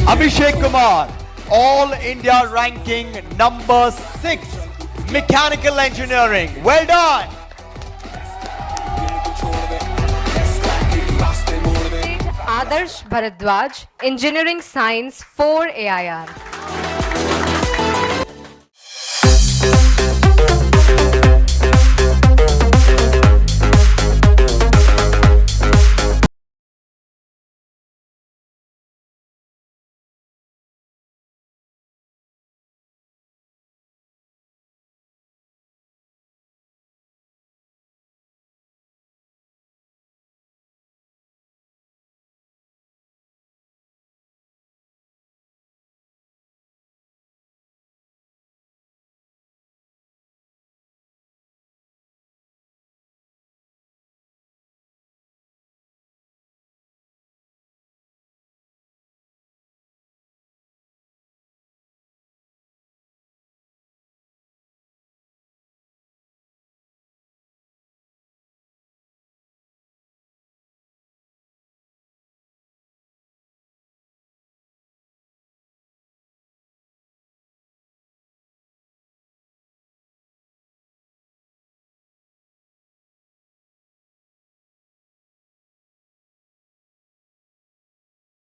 Abhishek Kumar, All India ranking number 6, Mechanical Engineering. Well done. Adarsh Bharadwaj, Engineering Science 4 AIR.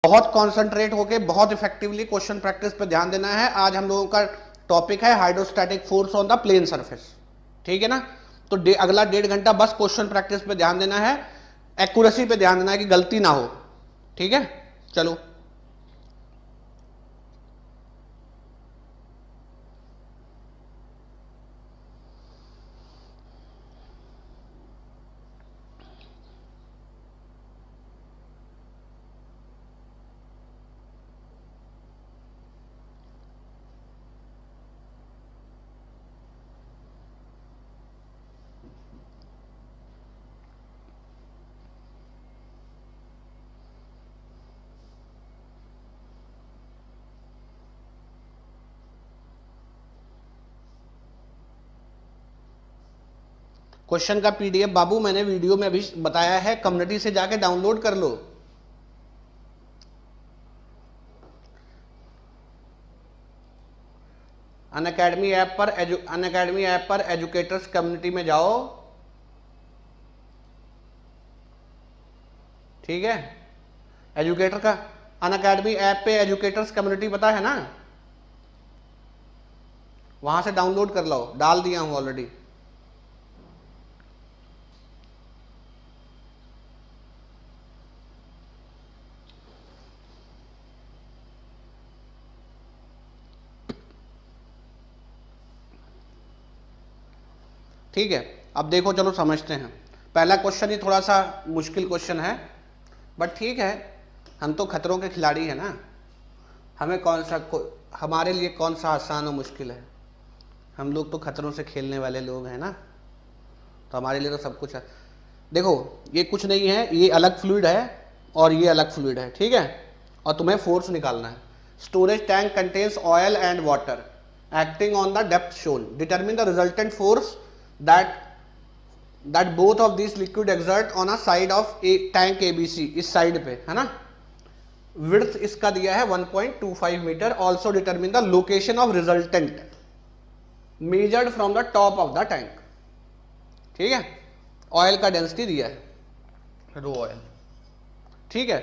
बहुत concentrate होके बहुत effectively question practice पे ध्यान देना है। आज हम लोगों का टॉपिक है hydrostatic force on the plane surface. ठीक है ना, तो अगला 1.5 घंटा बस क्वेश्चन प्रैक्टिस पे ध्यान देना है, एक्यूरेसी पे ध्यान देना है कि गलती ना हो। ठीक है, चलो क्वेश्चन का पीडीएफ बाबू मैंने वीडियो में अभी बताया है, कम्युनिटी से जाके डाउनलोड कर लो। अनअकैडमी ऐप पर एजुकेटर्स कम्युनिटी में जाओ। ठीक है, एजुकेटर का अनअकैडमी ऐप पे एजुकेटर्स कम्युनिटी पता है ना, वहां से डाउनलोड कर लो, डाल दिया हूं ऑलरेडी। ठीक है, अब देखो चलो समझते हैं। पहला क्वेश्चन ही थोड़ा सा मुश्किल क्वेश्चन है, बट ठीक है, हम तो खतरों के खिलाड़ी हैं ना, हमें हमारे लिए कौन सा आसान और मुश्किल है। हम लोग तो खतरों से खेलने वाले लोग हैं ना, तो हमारे लिए तो सब कुछ है। देखो ये कुछ नहीं है, ये अलग फ्लूइड है और ये अलग फ्लूइड है। ठीक है, और तुम्हें फोर्स निकालना है। Storage tank contains oil and water acting on the depth shown, determine the resultant force that both of these liquid exert on a side of tank ABC, इस साइड पे है ना। विड्थ इसका दिया है 1.25 metre. Also determine the location of resultant measured from the top of the tank. ठीक है, oil का डेंसिटी दिया है रो ऑयल। ठीक है,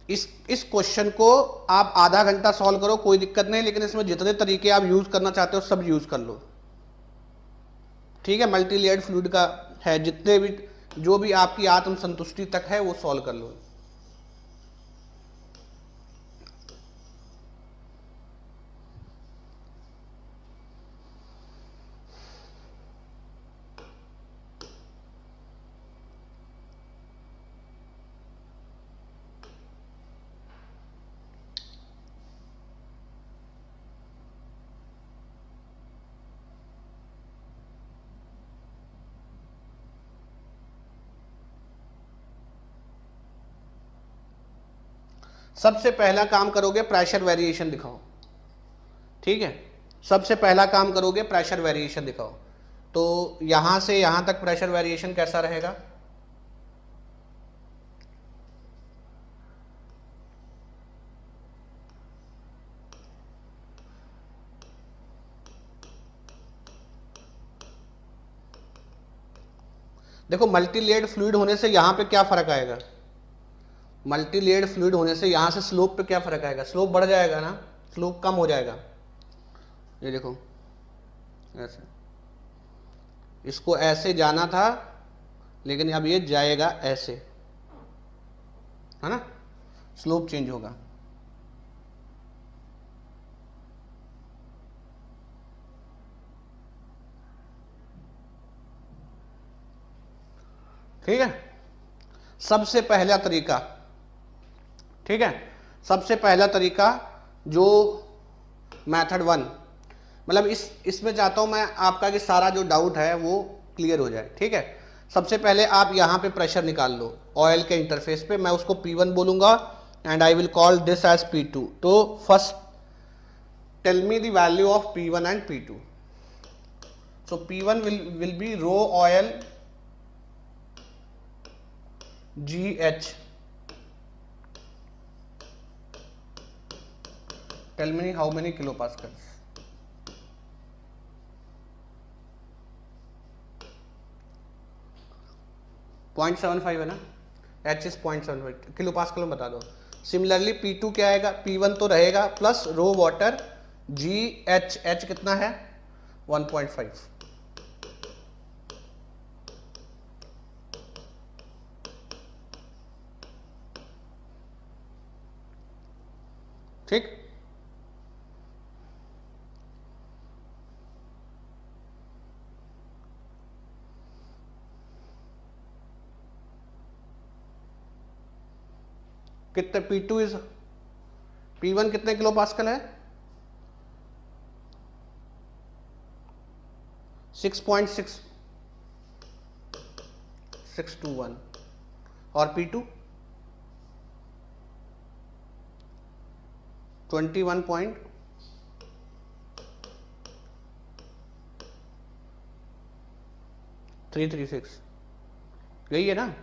इस क्वेश्चन को आप आधा घंटा सॉल्व करो, कोई दिक्कत नहीं, लेकिन इसमें जितने तरीके आप यूज करना चाहते हो सब यूज कर लो। ठीक है, मल्टी लेयर्ड फ्लूइड का है, जितने भी जो भी आपकी आत्म संतुष्टि तक है वो सॉल्व कर लो। सबसे पहला काम करोगे प्रेशर वेरिएशन दिखाओ। ठीक है, सबसे पहला काम करोगे प्रेशर वेरिएशन दिखाओ। तो यहां से यहां तक प्रेशर वेरिएशन कैसा रहेगा? देखो मल्टी लेयर्ड फ्लूइड होने से यहां पे क्या फर्क आएगा, मल्टी लेयर्ड फ्लूइड होने से यहां से स्लोप पे क्या फर्क आएगा, स्लोप बढ़ जाएगा ना, स्लोप कम हो जाएगा। ये देखो ऐसे, इसको ऐसे जाना था लेकिन अब ये जाएगा ऐसे, है ना, स्लोप चेंज होगा। ठीक है, सबसे पहला तरीका, ठीक है, सबसे पहला तरीका जो मेथड 1, मतलब इसमें चाहता हूं मैं आपका कि सारा जो डाउट है वो क्लियर हो जाए। ठीक है, सबसे पहले आप यहां पे प्रेशर निकाल लो ऑयल के इंटरफेस पे, मैं उसको P1 बोलूंगा and I will call this as P2। तो first tell me the value of P1 and P2। So P1 will be rho oil GH, tell me how many kilopascals, .75 है ना, H is 0.75 kilopascal में बता दो। Similarly P2 क्या आएगा, P1 तो रहेगा प्लस रो वाटर GH, H कितना है 1.5। ठीक, कितने P2 इज, P1 कितने किलो पास्कल है 6.621 और P2 21.336, यही है ना।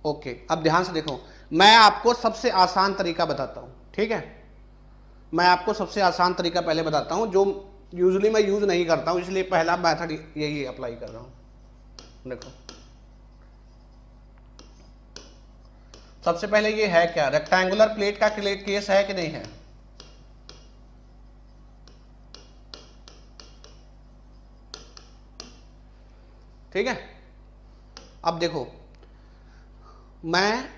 ओके, अब ध्यान से देखो, मैं आपको सबसे आसान तरीका बताता हूं। ठीक है, मैं आपको सबसे आसान तरीका पहले बताता हूं जो यूजुअली मैं यूज नहीं करता हूं, इसलिए पहला मेथड यही अप्लाई कर रहा हूं। देखो सबसे पहले ये है क्या, रेक्टेंगुलर प्लेट का केस है कि नहीं है, ठीक है। अब देखो मैं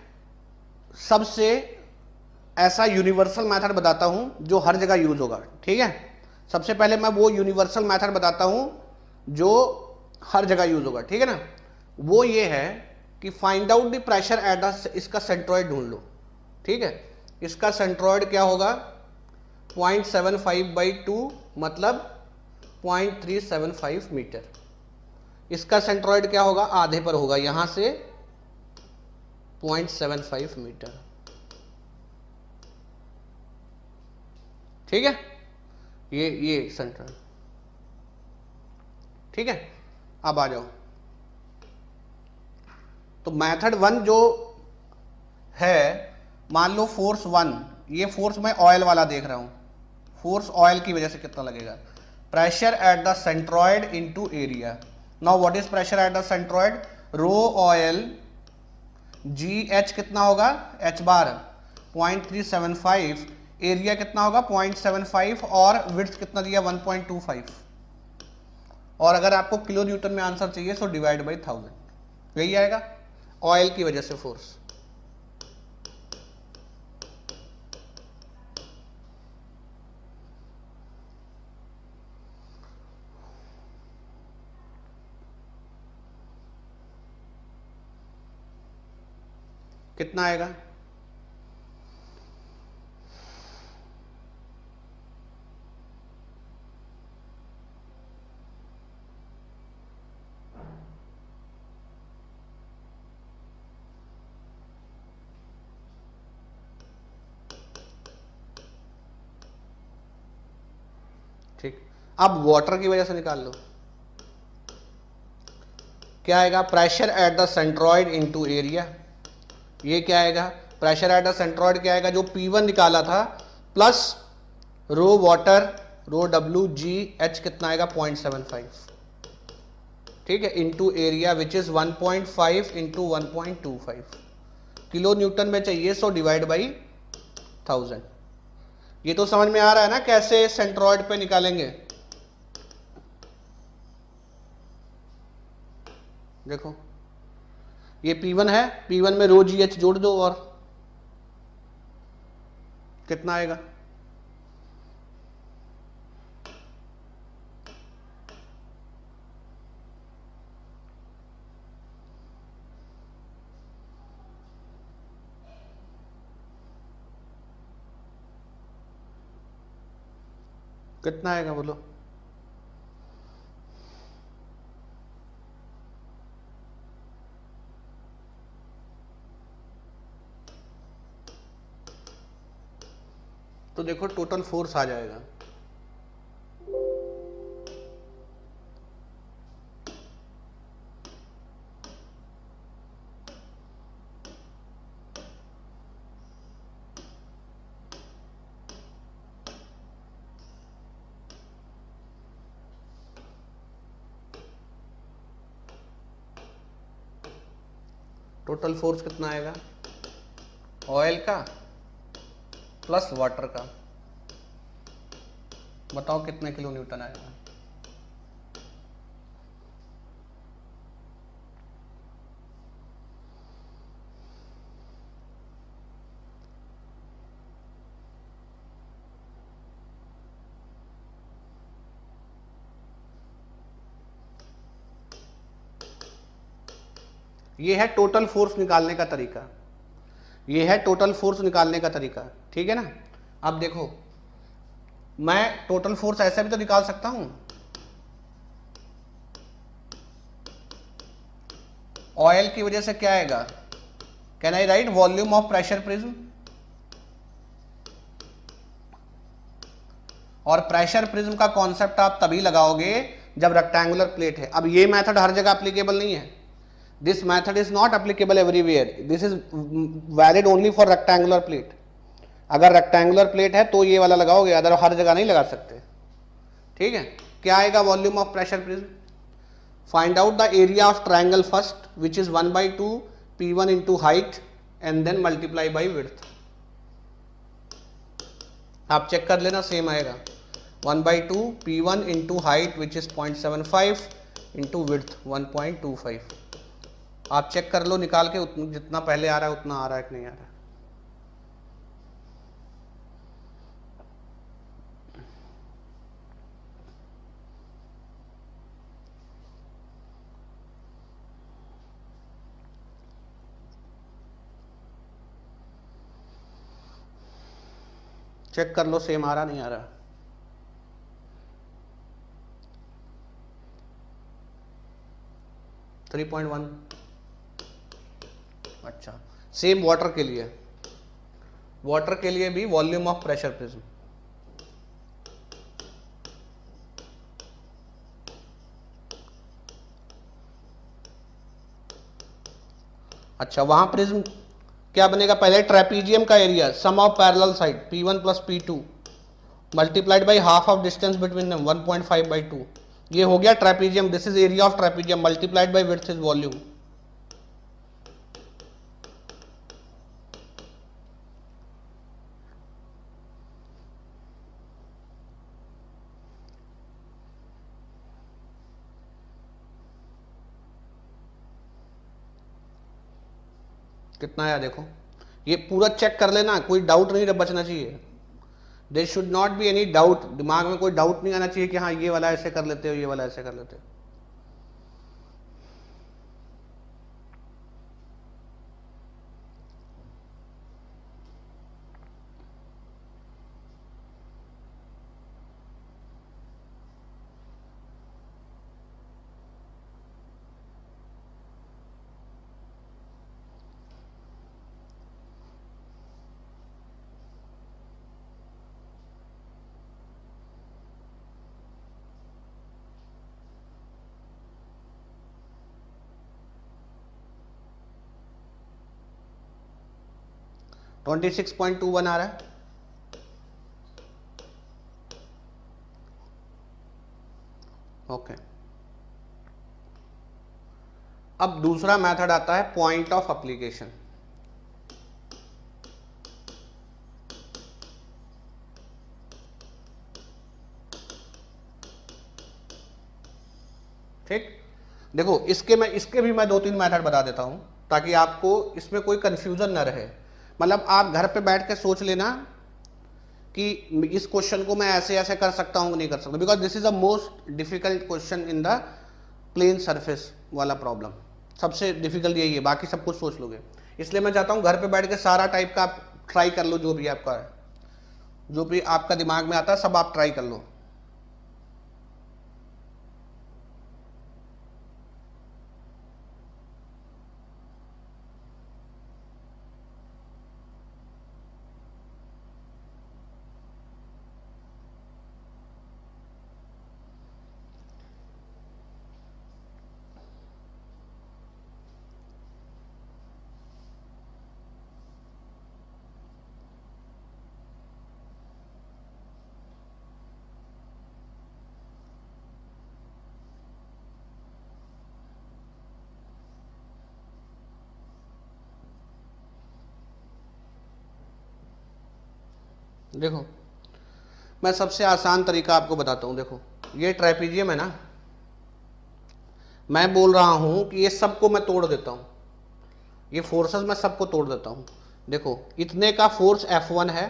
सबसे ऐसा यूनिवर्सल मेथड बताता हूं जो हर जगह यूज होगा। ठीक है, सबसे पहले मैं वो यूनिवर्सल मेथड बताता हूं जो हर जगह यूज होगा। ठीक है ना, वो ये है कि find out the pressure at the, इसका सेंट्रॉइड ढूंढ लो। ठीक है, इसका सेंट्रॉइड क्या होगा 0.75/2 मतलब 0.375 मीटर। इसका सेंट्रॉइड क्या होगा, आधे पर होगा, यहां से 0.75 मीटर। ठीक है, ये सेंट्रॉइड। ठीक है, अब आ जाओ, तो मेथड 1 जो है, मान लो फोर्स 1, ये फोर्स मैं ऑयल वाला देख रहा हूं, फोर्स ऑयल की वजह से कितना लगेगा, pressure at the centroid into area. Now what is pressure at the centroid, rho oil GH कितना होगा, H बार 0.375, एरिया कितना होगा 0.75 और विड्थ कितना दिया 1.25। और अगर आपको किलो न्यूटन में आंसर चाहिए तो डिवाइड बाई 1000, यही आएगा ऑयल की वजह से फोर्स। कितना आएगा, ठीक। अब वाटर की वजह से निकाल लो, क्या आएगा, pressure at the centroid into area. ये क्या आएगा, प्रेशर एट द सेंट्रॉइड क्या आएगा, जो P1 निकाला था प्लस रो वाटर रो WGH कितना आएगा 0.75। ठीक है, into area which is 1.5 into 1.25 kilo Newton में चाहिए, सो डिवाइड बाई 1000। ये तो समझ में आ रहा है ना कैसे सेंट्रॉइड पे निकालेंगे। देखो ये P1 है, P1 में रो GH जोड़ दो और कितना आएगा, कितना आएगा बोलो। तो देखो टोटल फोर्स आ जाएगा, टोटल फोर्स कितना आएगा ऑयल का प्लस वाटर का, बताओ कितने किलो न्यूटन आएगा। ये है टोटल फोर्स निकालने का तरीका, ये है टोटल फोर्स निकालने का तरीका, ठीक है ना। अब देखो मैं टोटल फोर्स ऐसे भी तो निकाल सकता हूं, ऑयल की वजह से क्या आएगा, can I right volume of pressure prism, और प्रेशर प्रिज्म का कॉन्सेप्ट आप तभी लगाओगे जब रेक्टेंगुलर प्लेट है। अब ये मेथड हर जगह एप्लीकेबल नहीं है, this method is not applicable everywhere, this is valid only for rectangular plate. अगर रेक्टेंगुलर प्लेट है तो ये वाला लगाओगे, अदर हर जगह नहीं लगा सकते, ठीक है। क्या आएगा volume of pressure prism, find out the area of triangle first which is 1/2 P1 into height and then multiply by width. आप चेक कर लेना, सेम आएगा 1/2 P1 into height which is 0.75 into width 1.25। आप चेक कर लो निकाल के, जितना पहले आ रहा है उतना आ रहा है कि नहीं आ रहा है। चेक कर लो सेम आ रहा नहीं आ रहा। थ्री 3.1। अच्छा, सेम वाटर के लिए, वाटर के लिए भी वॉल्यूम ऑफ प्रेशर प्रिज्म, अच्छा वहां प्रिज्म क्या बनेगा, पहले ट्रेपीजियम का area sum of parallel side P1 plus P2 multiplied by half of distance between them 1.5/2, ये हो गया trapezium, this is area of trapezium multiplied by width is volume. कितना आया देखो, ये पूरा चेक कर लेना, कोई डाउट नहीं बचना चाहिए, there should not be any doubt, दिमाग में कोई डाउट नहीं आना चाहिए कि हाँ ये वाला ऐसे कर लेते हो, ये वाला ऐसे कर लेते हो। ट्वेंटी 26.21 आ रहा है, ओके अब दूसरा मेथड आता है पॉइंट ऑफ एप्लीकेशन। ठीक, देखो इसके भी मैं 2-3 मेथड बता देता हूं ताकि आपको इसमें कोई कंफ्यूजन ना रहे। मतलब आप घर पे बैठ के सोच लेना कि इस क्वेश्चन को मैं ऐसे ऐसे कर सकता हूं नहीं कर सकता, because this is a most difficult question in the plane surface वाला प्रॉब्लम। सबसे डिफिकल्ट यही है, बाकी सब कुछ सोच लोगे। इसलिए मैं चाहता हूं घर पे बैठ के सारा टाइप का आप ट्राई कर लो, जो भी आपका दिमाग में आता है सब आप ट्राई कर लो। देखो मैं सबसे आसान तरीका आपको बताता हूं। देखो ये ट्रेपीजियम है ना, मैं बोल रहा हूं कि ये सबको मैं तोड़ देता हूं, ये फोर्सेस मैं सबको तोड़ देता हूं। देखो इतने का फोर्स F1 है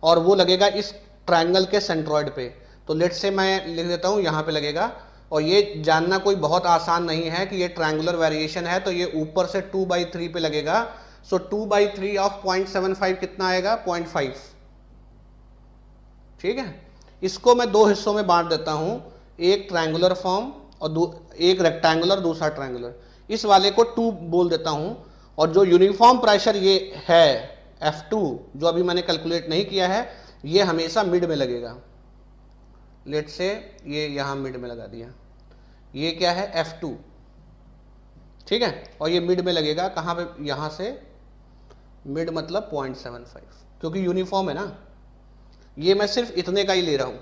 और वो लगेगा इस ट्रायंगल के सेंट्रॉइड पे, तो लेट से मैं लिख देता हूं यहां पे लगेगा। और ये जानना कोई बहुत आसान नहीं है कि ये ट्रायंगुलर वेरिएशन है, तो ये ऊपर से 2/3 पे लगेगा। सो 2/3 ऑफ 0.75 कितना आएगा? 0.5। ठीक है, इसको मैं दो हिस्सों में बांट देता हूं, एक ट्रायंगुलर फॉर्म और एक रेक्टेंगुलर, दूसरा ट्रायंगुलर। इस वाले को 2 बोल देता हूं, और जो यूनिफॉर्म प्रेशर ये है F2 जो अभी मैंने कैलकुलेट नहीं किया है, ये हमेशा मिड में लगेगा। लेट से ये यहां मिड में लगा दिया, ये क्या है? F2। ठीक है, और ये मिड में लगेगा कहां पे? यहां से मिड मतलब 0.75, क्योंकि यूनिफॉर्म है ना। ये मैं सिर्फ इतने का ही ले रहा हूं,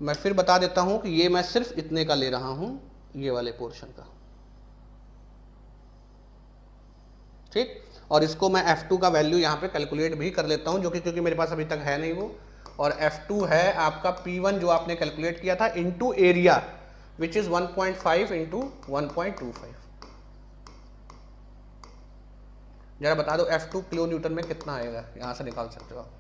मैं फिर बता देता हूं कि ये मैं सिर्फ इतने का ले रहा हूं, ये वाले पोर्शन का। ठीक, और इसको मैं F2 का वैल्यू यहां पे कैलकुलेट भी कर लेता हूं, जो कि क्योंकि मेरे पास अभी तक है नहीं वो। और F2 है आपका P1 जो आपने कैलकुलेट किया था into area, which is 1.5 into 1.25। जरा बता दो F2 किलो न्यूटन में कितना आएगा, यहां से निकाल सकते हो आप।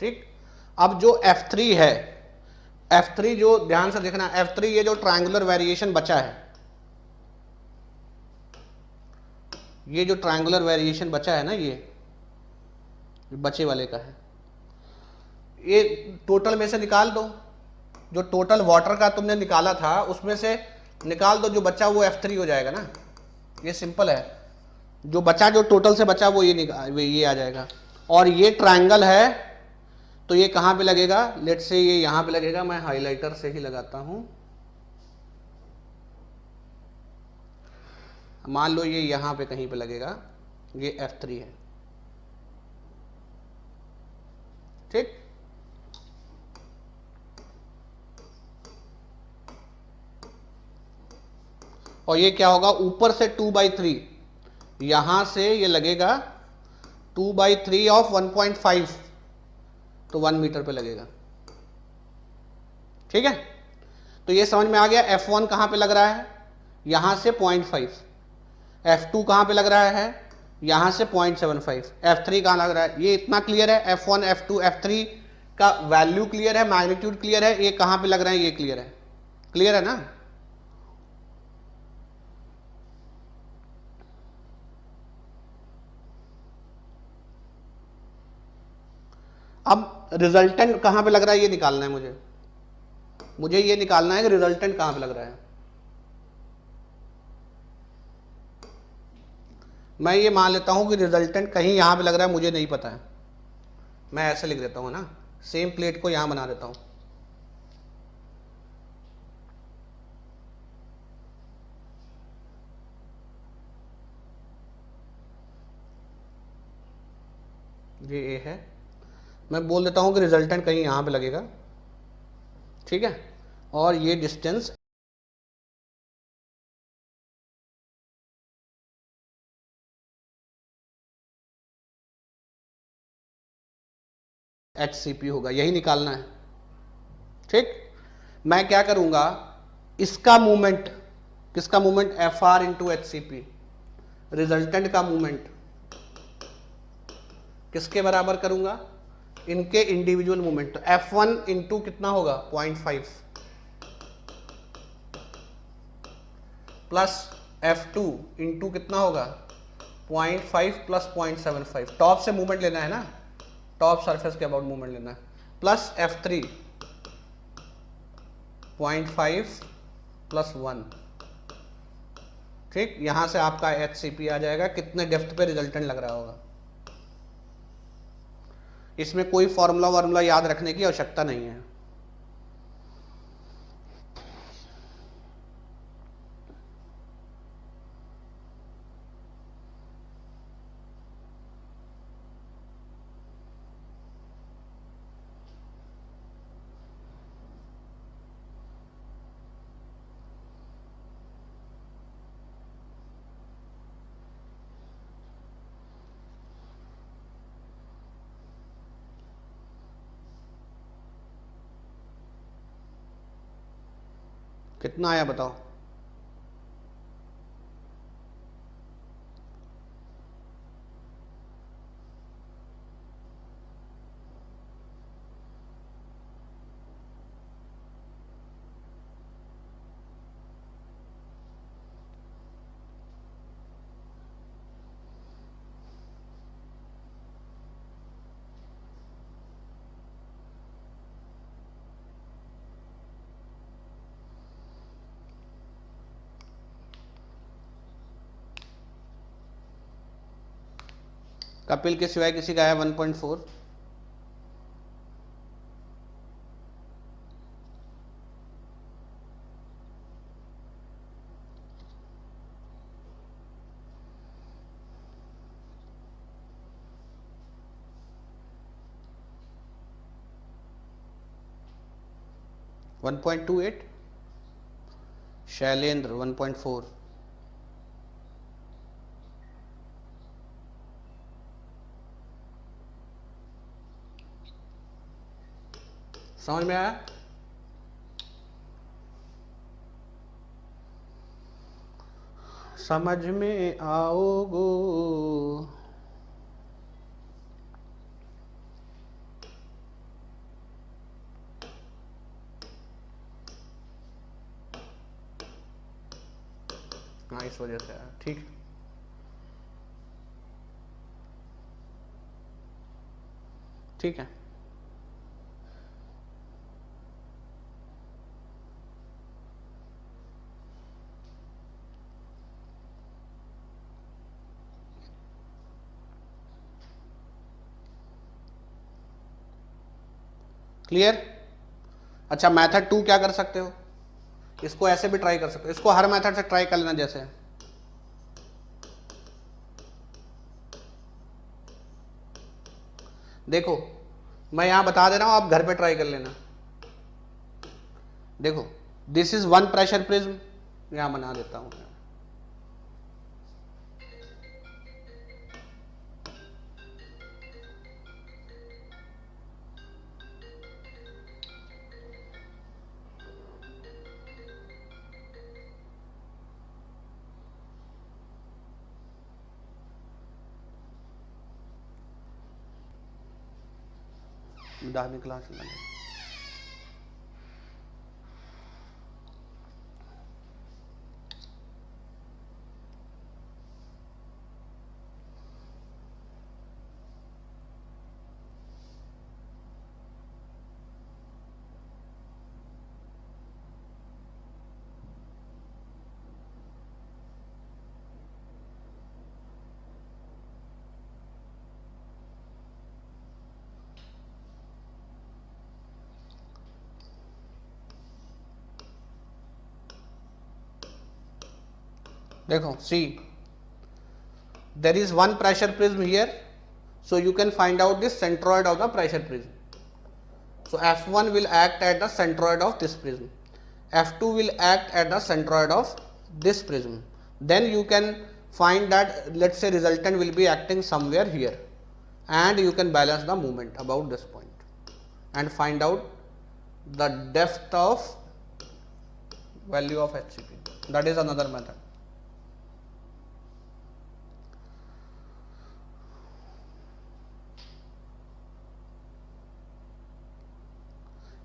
ठीक, अब जो F3 है, F3 जो ध्यान से देखना, F3 ये जो ट्रायंगुलर वेरिएशन बचा है, ये जो ट्रायंगुलर वेरिएशन बचा है ना, ये बचे वाले का है। ये टोटल में से निकाल दो, जो टोटल वाटर का तुमने निकाला था उसमें से निकाल दो, जो बचा वो F3 हो जाएगा ना। ये सिंपल है, जो बचा, जो टोटल से बचा वो ये आ जाएगा। और ये ट्रायंगल है तो ये कहां पे लगेगा? लेट से ये यहां पे लगेगा, मैं हाइलाइटर से ही लगाता हूं। मान लो ये यहां पे कहीं पे लगेगा, ये F3 है। ठीक, और ये क्या होगा? ऊपर से 2/3, यहां से ये लगेगा 2/3 ऑफ 1.5, तो 1 मीटर पे लगेगा। ठीक है, तो ये समझ में आ गया। F1 कहां पे लग रहा है? यहां से 0.5। F2 कहां पे लग रहा है? यहां से 0.75। F3 कहां लग रहा है? ये इतना क्लियर है। F1 F2 F3 का वैल्यू क्लियर है, मैग्नीट्यूड क्लियर है, ये कहां पे लग रहा है ये क्लियर है। क्लियर है ना? अब रिजल्टेंट कहां पे लग रहा है ये निकालना है मुझे ये निकालना है कि रिजल्टेंट कहां पे लग रहा है। मैं ये मान लेता हूँ कि रिजल्टेंट कहीं यहाँ पे लग रहा है, मुझे नहीं पता है, मैं ऐसे लिख देता हूँ ना, सेम प्लेट को यहाँ बना देता हूँ। ये ए है, मैं बोल देता हूँ कि रिजल्टेंट कहीं यहाँ पे लगेगा, ठीक है, और ये डिस्टेंस एच सी पी होगा, यही निकालना है। ठीक, मैं क्या करूंगा, इसका मूवमेंट, किसका movement, F R into H C P, resultant का मूवमेंट किसके बराबर करूंगा, इनके इंडिविजुअल मूवमेंट। तो एफ वन इंटू कितना होगा 0.5 प्लस एफ टू इंटू कितना होगा 0.5 प्लस 0.75, टॉप से मूवमेंट लेना है ना, टॉप सरफेस के अबाउट मूवमेंट लेना है, प्लस एफ थ्री 0.5 प्लस 1। ठीक, यहां से आपका एच सी पी आ जाएगा, कितने डेप्थ पे रिजल्टेंट लग रहा होगा। इसमें कोई फॉर्मूला वार्मूला याद रखने की आवश्यकता नहीं है। कितना आया बताओ। कपिल के सिवाय किसी का है 1.4? वन 1.28, शैलेंद्र 1.4, समझ में आया। समझ में आओगो। हाँ, इस वजह से आया। ठीक, ठीक है। क्लियर। अच्छा, मेथड 2 क्या कर सकते हो, इसको ऐसे भी ट्राई कर सकते हो, इसको हर मेथड से ट्राई कर लेना। जैसे देखो, मैं यहां बता दे रहा हूं, आप घर पे ट्राई कर लेना। देखो, this is one pressure prism, यहां बना देता हूं। दादी क्लास में देखो सी, there is one pressure prism here, so you can find out the centroid of the pressure prism. So F1 will act at the centroid of this prism, F2 will act at the centroid of this prism. Then you can find that, let's say, resultant will be acting somewhere here, and you can balance the moment about this point and find out the depth of value of HCP. That is another method.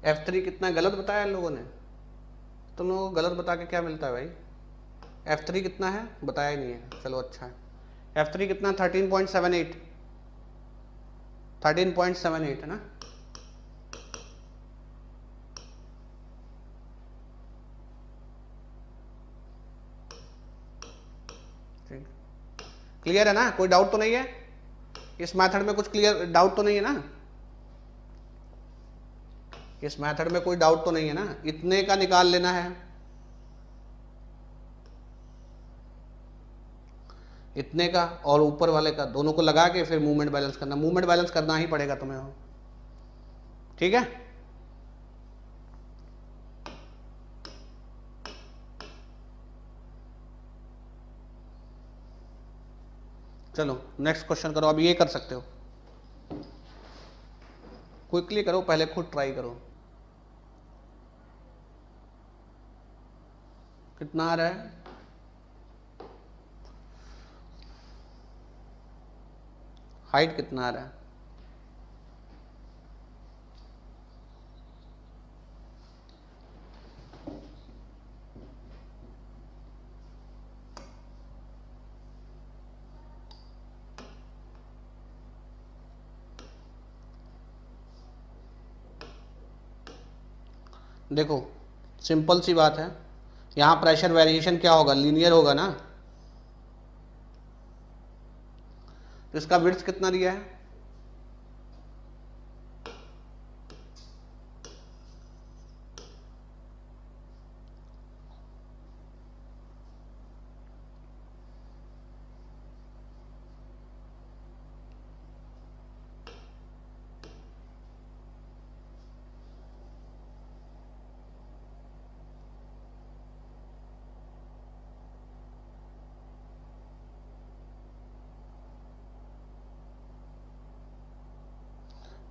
F3 कितना गलत बताया इन लोगों ने? तुम लोगों को गलत बता के क्या मिलता है भाई? F3 कितना है बताया ही नहीं है, चलो अच्छा है। F3 कितना? 13.78, 13.78 है ना। क्लियर है ना? कोई डाउट तो नहीं है इस मेथड में? कुछ क्लियर डाउट तो नहीं है ना? इस मेथड में कोई डाउट तो नहीं है ना? इतने का निकाल लेना है, इतने का और ऊपर वाले का, दोनों को लगा के फिर मूवमेंट बैलेंस करना। मूवमेंट बैलेंस करना ही पड़ेगा तुम्हें, ठीक है। चलो नेक्स्ट क्वेश्चन करो। अब ये कर सकते हो, क्विकली करो, पहले खुद ट्राई करो। कितना आ रहा है? हाइट कितना आ रहा है? देखो सिंपल सी बात है, यहां प्रेशर वेरिएशन क्या होगा? लीनियर होगा ना। तो इसका विड्थ कितना दिया है?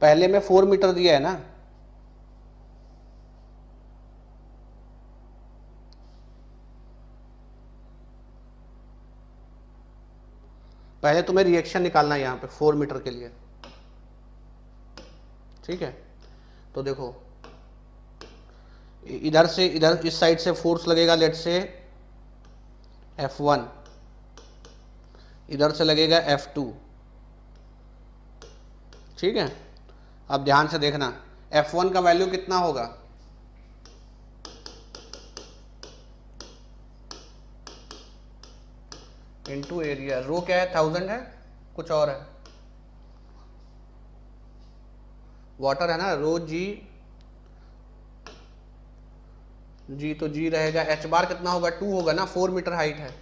पहले में 4 मीटर दिया है ना। पहले तुम्हें रिएक्शन निकालना है यहां पे 4 मीटर के लिए, ठीक है। तो देखो इधर से इधर इस साइड से फोर्स लगेगा, लेट से F1, इधर से लगेगा F2, ठीक है। अब ध्यान से देखना, F1 का वैल्यू कितना होगा? Into area. रो क्या है? 1000 है, कुछ और है? वाटर है ना, रो जी, जी तो जी रहेगा। एच बार कितना होगा? 2 होगा ना, 4 मीटर हाइट है।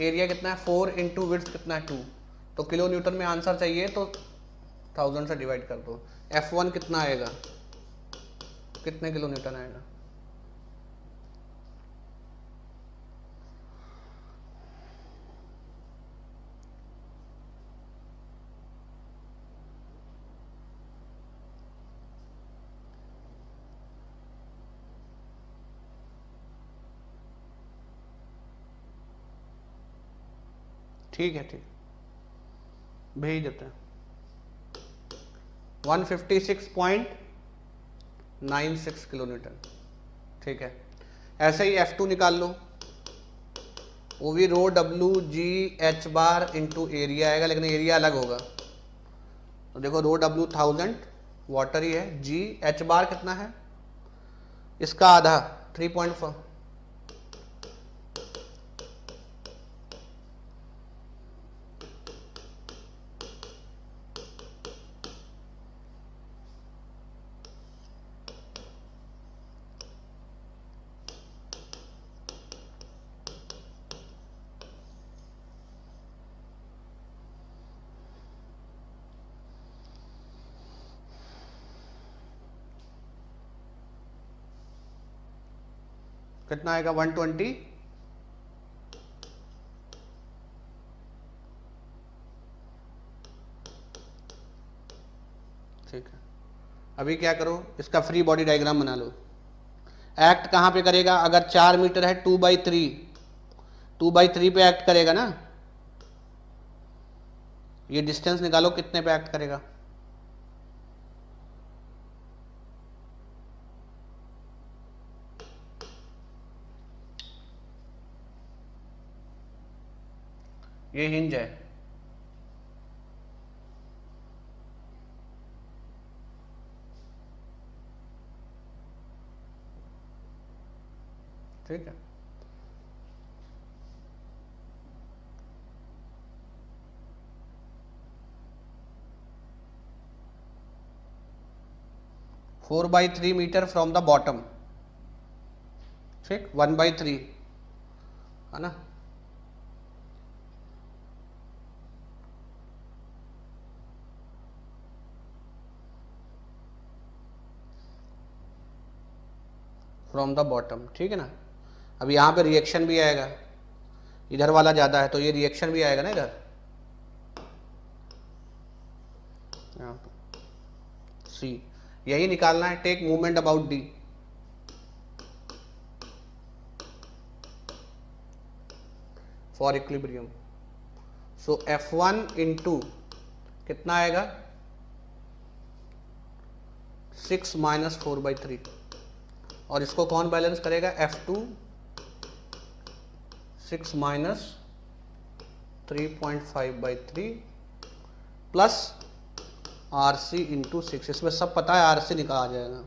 एरिया कितना है? 4 इंटू विड्थ कितना है? 2। तो किलो न्यूटन में आंसर चाहिए तो 1000 से डिवाइड कर दो। F1 कितना आएगा? कितने किलो न्यूटन आएगा? ठीक है, ठीक, भेज देते हैं। 156.96 किलो न्यूटन, ठीक है। ऐसे ही F2 निकाल लो, वो भी रो W G H bar into area आएगा, लेकिन एरिया अलग होगा। तो देखो रो डब्ल्यू 1000 वाटर ही है, जी एच बार कितना है? इसका आधा 3.4। कितना आएगा 120, ठीक है। अभी क्या करो, इसका फ्री बॉडी डायग्राम बना लो। एक्ट कहाँ पे करेगा, अगर 4 मीटर है 2/3, 2/3 पे एक्ट करेगा ना। ये डिस्टेंस निकालो कितने पे एक्ट करेगा, ये हिंज है, ठीक है। Four by 3 metre from the bottom, ठीक, 1/3 है ना। फ्रॉम द बॉटम, ठीक है ना। अब यहाँ पे रिएक्शन भी आएगा, इधर वाला ज़्यादा है तो ये रिएक्शन भी आएगा ना इधर, यहाँ पे सी, यही निकालना है। Take movement about D, for equilibrium. So F1 into कितना आएगा 6 - 4/3, और इसको कौन बैलेंस करेगा, F2 6 - 3.5/3 प्लस RC इंटू 6, इसमें सब पता है, RC निकाला आ जाएगा।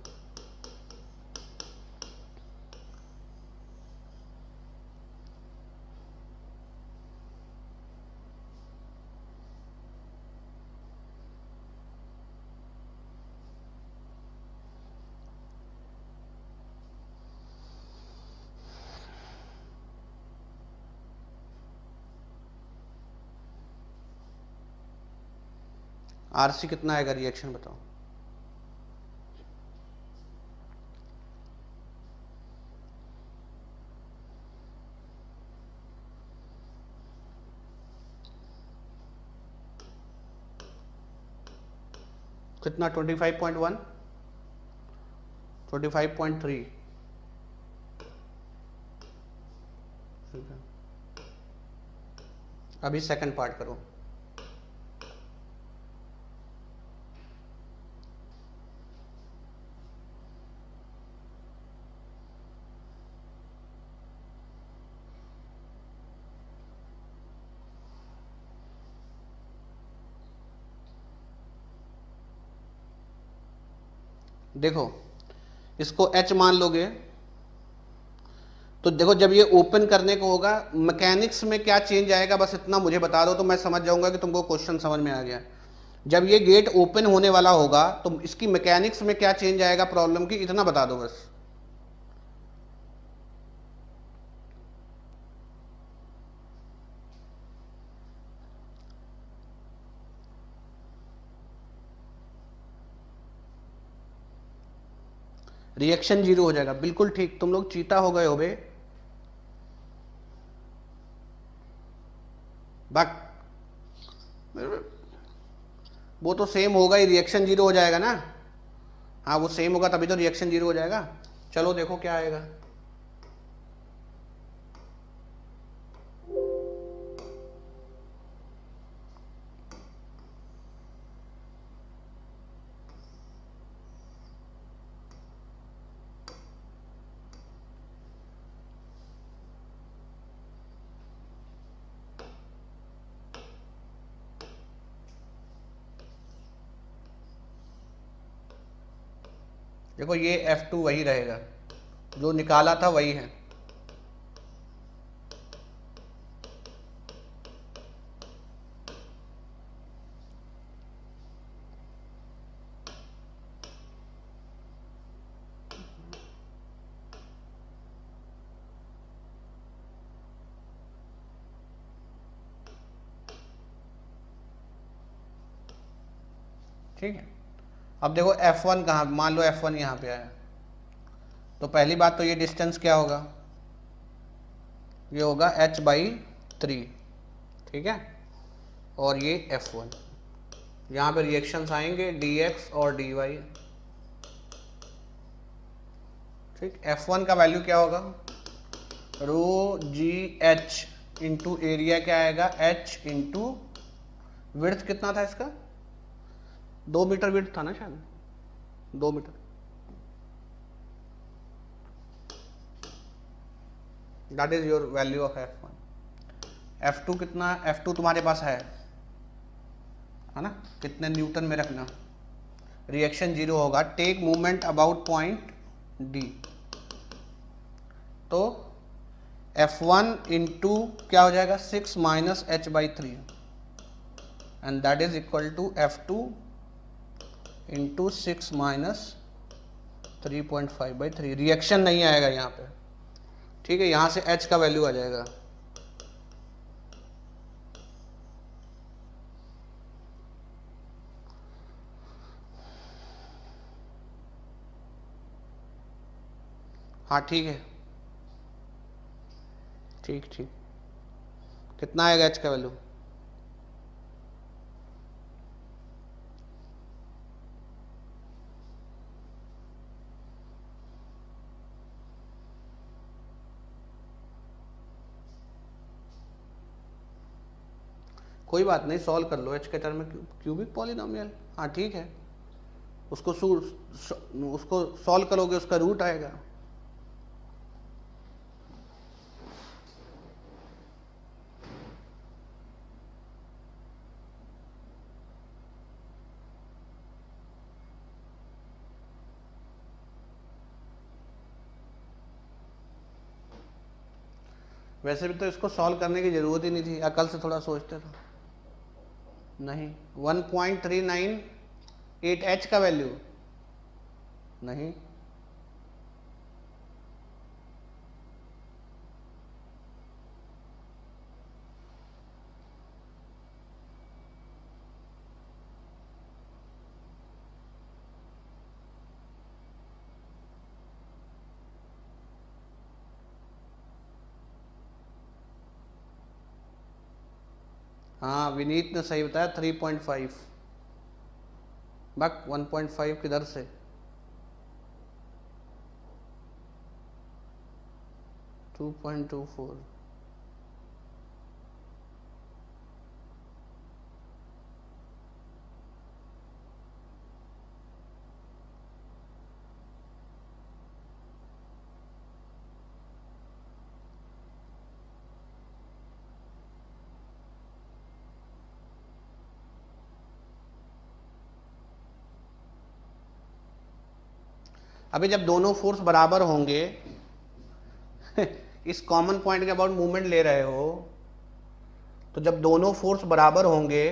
RC कितना आएगा, रिएक्शन बताओ। कितना 25.1, 25.3, अभी सेकंड पार्ट करो। देखो इसको H मान लोगे तो देखो जब ये ओपन करने को होगा मैकेनिक्स में क्या चेंज आएगा, बस इतना मुझे बता दो तो मैं समझ जाऊंगा कि तुमको क्वेश्चन समझ में आ गया। जब ये गेट ओपन होने वाला होगा तो इसकी मैकेनिक्स में क्या चेंज आएगा प्रॉब्लम की, इतना बता दो बस। रिएक्शन 0 हो जाएगा, बिल्कुल ठीक, तुम लोग चीता हो गए हो बे। बक वो तो सेम होगा ही, रिएक्शन 0 हो जाएगा ना। हाँ वो सेम होगा तभी तो रिएक्शन 0 हो जाएगा। चलो देखो क्या आएगा। देखो ये F2 वही रहेगा, जो निकाला था वही है। ठीक है, अब देखो F1 कहाँ, मान लो F1 यहाँ पे आया तो पहली बात तो ये डिस्टेंस क्या होगा, ये होगा h/3, ठीक है, और ये F1। यहाँ पे रिएक्शंस आएंगे dx और dy, ठीक। F1 का वैल्यू क्या होगा, रो जी एच इंटू एरिया क्या आएगा, h इंटू विड्थ कितना था इसका, 2 मीटर विड्थ था ना शायद, 2 metre, that is your value of F1। F2 कितना, F2 तुम्हारे पास है ना, कितने न्यूटन में रखना, रिएक्शन 0 होगा, take movement about point D, तो F1 इंटू क्या हो जाएगा 6 minus h/3 and that is equal to F2 into 6 minus 3.5/3। Reaction नहीं आएगा यहाँ पे, ठीक है, यहाँ से h का वैल्यू आ जाएगा। हाँ ठीक है, ठीक ठीक, कितना आएगा h का वैल्यू, कोई बात नहीं, सॉल्व कर लो, h के टर्म में क्यूबिक पॉलिनोमियल, हाँ ठीक है, उसको उसको सॉल्व करोगे उसका रूट आएगा। वैसे भी तो इसको सॉल्व करने की जरूरत ही नहीं थी, अकल से थोड़ा सोचते तो। नहीं, 1.398 h का वैल्यू नहीं, हाँ विनीत ने सही बताया 3.5, बक 1.5 किधर से, टू 2.24, अभी जब दोनों फोर्स बराबर होंगे इस कॉमन पॉइंट के अबाउट मूवमेंट ले रहे हो, तो जब दोनों फोर्स बराबर होंगे,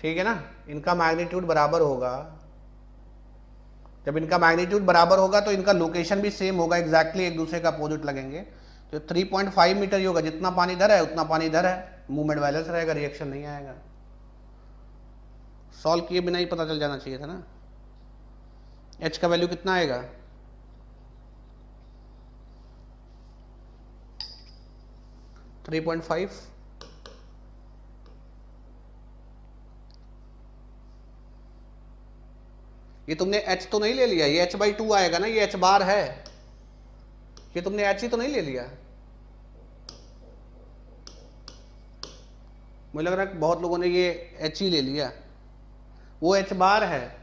ठीक है ना, इनका मैग्नीट्यूड बराबर होगा, जब इनका मैग्नीट्यूड बराबर होगा तो इनका लोकेशन भी सेम होगा, एग्जैक्टली एक दूसरे का अपोजिट लगेंगे, तो 3.5 मीटर ही होगा, जितना पानी इधर है उतना पानी इधर है, मूवमेंट बैलेंस रहेगा, रिएक्शन नहीं आएगा। सॉल्व किए बिना ही पता चल जाना चाहिए था ना। h का वैल्यू कितना आएगा, थ्री 3.5, ये तुमने h तो नहीं ले लिया, ये h/2 आएगा ना, ये h बार है, ये तुमने h ही तो नहीं ले लिया। मुझे लग रहा है बहुत लोगों ने ये h ही ले लिया, वो h बार है।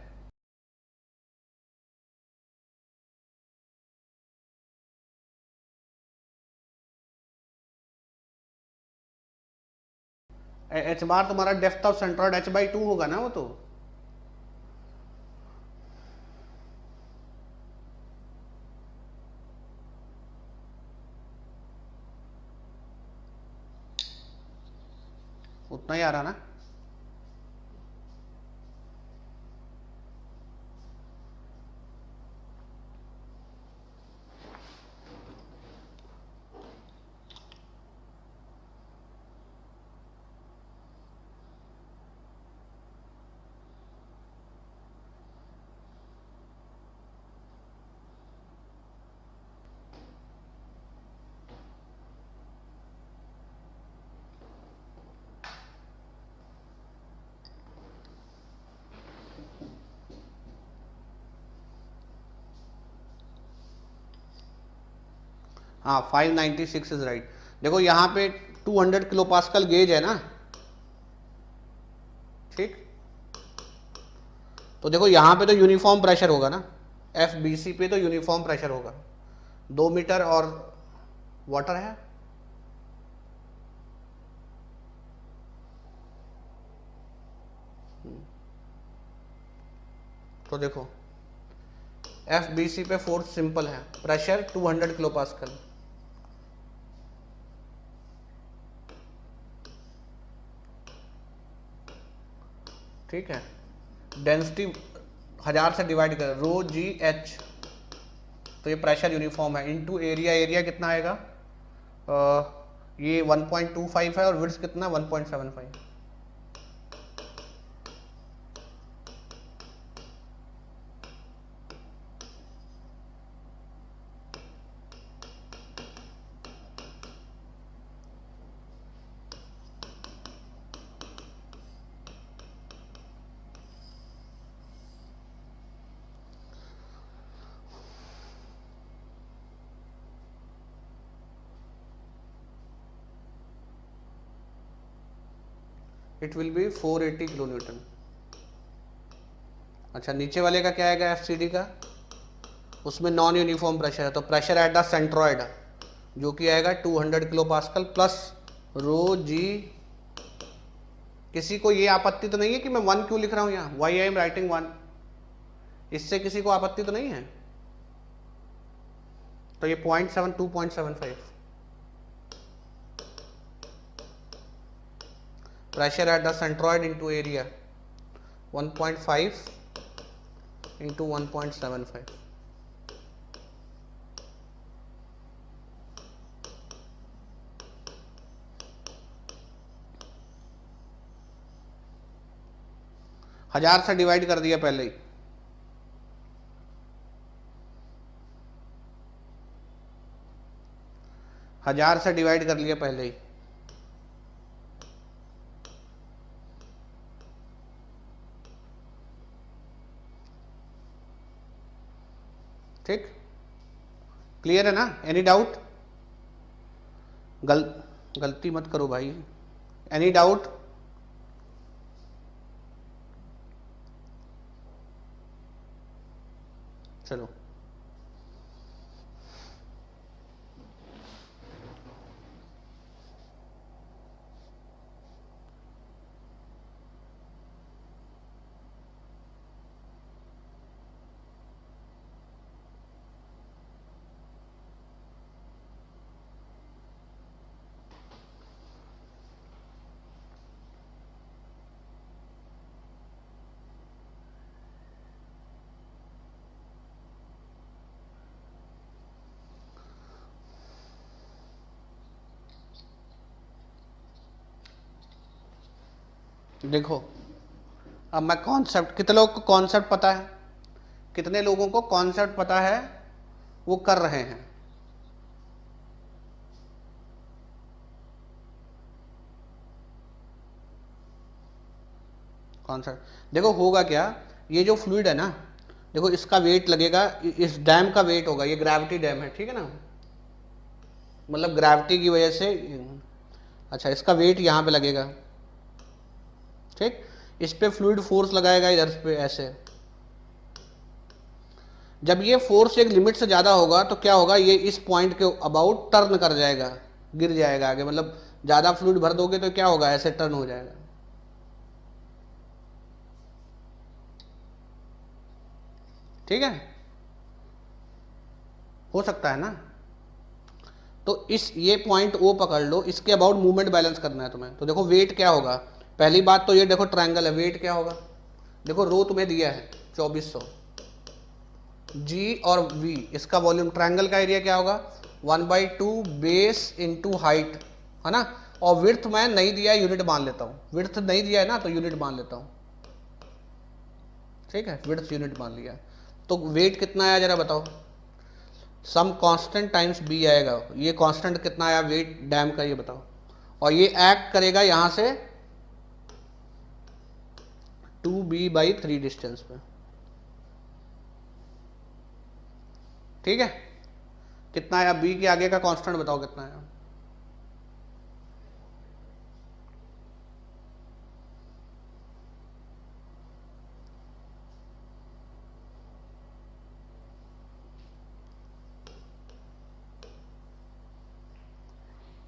h बार तुम्हारा डेप्थ ऑफ सेंट्रॉइड h/2 होगा ना, वो तो उतना ही आ रहा ना। हाँ 596 इज राइट। देखो यहाँ पे 200 किलो पास्कल गेज है ना, ठीक। तो देखो यहाँ पे तो यूनिफॉर्म प्रेशर होगा ना, FBC पे तो यूनिफॉर्म प्रेशर होगा। 2 मीटर और वाटर है, तो देखो FBC पे फोर्स सिंपल है, प्रेशर 200 किलो पास्कल। ठीक है, डेंसिटी 1000 से डिवाइड कर रो जी एच, तो ये प्रेशर यूनिफॉर्म है, इनटू एरिया। एरिया कितना आएगा, ये 1.25 है और विड्थ कितना 1.75। It will be 480 kilo Newton. अच्छा, नीचे वाले का क्या आएगा FCD का, उसमें नॉन यूनिफॉर्म प्रेशर है, तो प्रेशर एट द सेंट्रॉइड जो कि आएगा 200 किलो पास्कल प्लस रो जी। किसी को ये आपत्ति तो नहीं है कि मैं 1 क्यों लिख रहा हूं यहाँ, वाई आई एम राइटिंग 1, इससे किसी को आपत्ति तो नहीं है? तो ये 0.7 2.75 pressure at the centroid into area 1.5 into 1.75। हजार से डिवाइड कर दिया पहले ही, हजार से डिवाइड कर लिया पहले ही। ठीक, क्लियर है ना? Any doubt? गलती मत करो भाई, एनी डाउट? चलो, देखो अब मैं कॉन्सेप्ट, कितने लोगों को कॉन्सेप्ट पता है, कितने लोगों को कॉन्सेप्ट पता है वो कर रहे हैं? कॉन्सेप्ट देखो होगा क्या, ये जो फ्लूइड है ना, देखो इसका वेट लगेगा, इस डैम का वेट होगा, ये ग्रेविटी डैम है, ठीक है ना, मतलब ग्रेविटी की वजह से। अच्छा, इसका वेट यहाँ पे लगेगा, ठीक, इस पे फ्लूइड फोर्स लगाएगा इधर पे ऐसे। जब ये फोर्स एक लिमिट से ज़्यादा होगा तो क्या होगा, ये इस पॉइंट के अबाउट टर्न कर जाएगा, गिर जाएगा आगे, मतलब ज़्यादा फ्लूइड भर दोगे तो क्या होगा, ऐसे टर्न हो जाएगा। ठीक है, हो सकता है ना? तो इस ये पॉइंट O पकड़ लो, इसके अबाउट मूवमेंट बैलेंस करना है तुम्हें। तो देखो वेट क्या होगा, पहली बात तो ये देखो ट्रायंगल है, वेट क्या होगा, देखो रो तुम्हें दिया है 2400, जी और वी, इसका वॉल्यूम, ट्रायंगल का एरिया क्या होगा 1/2 बेस इंटू हाइट, है ना, और विड्थ मैं नहीं दिया है, यूनिट मान लेता हूँ, विड्थ नहीं दिया है ना तो यूनिट मान लेता हूँ। ठीक है, विड्थ यूनिट मान लिया, तो वेट कितना आया जरा बताओ, सम कांस्टेंट टाइम्स बी आएगा, ये कांस्टेंट कितना आया वेट डैम का, ये बताओ, और ये एक्ट करेगा यहां से 2b/3 डिस्टेंस पे। ठीक है, कितना आया? बी के आगे का कांस्टेंट बताओ कितना आया?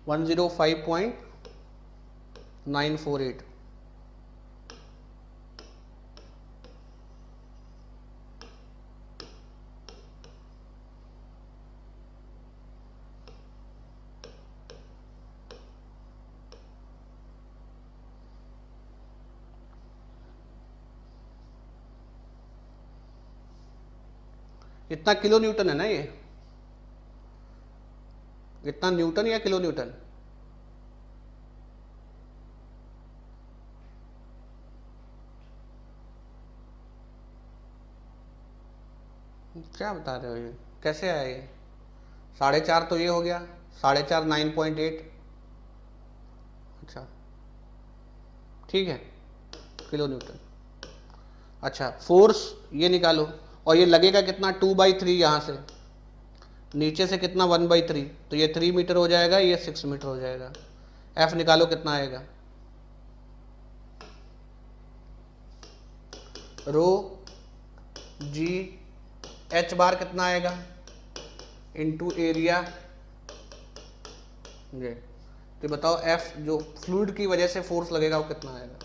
वन 105.948। इतना किलो न्यूटन है ना ये? इतना न्यूटन या किलो न्यूटन? क्या बता रहे हो ये? कैसे आया ये? 4.5 तो ये हो गया, 4.5 9.8। अच्छा ठीक है, किलो न्यूटन। अच्छा फोर्स ये निकालो, और ये लगेगा कितना? 2/3 यहाँ से, नीचे से कितना? 1/3, तो ये 3 मीटर हो जाएगा, ये 6 मीटर हो जाएगा। एफ निकालो कितना आएगा? रो जी एच बार कितना आएगा? Into area. ये तो बताओ एफ जो फ्लूइड की वजह से फोर्स लगेगा वो कितना आएगा?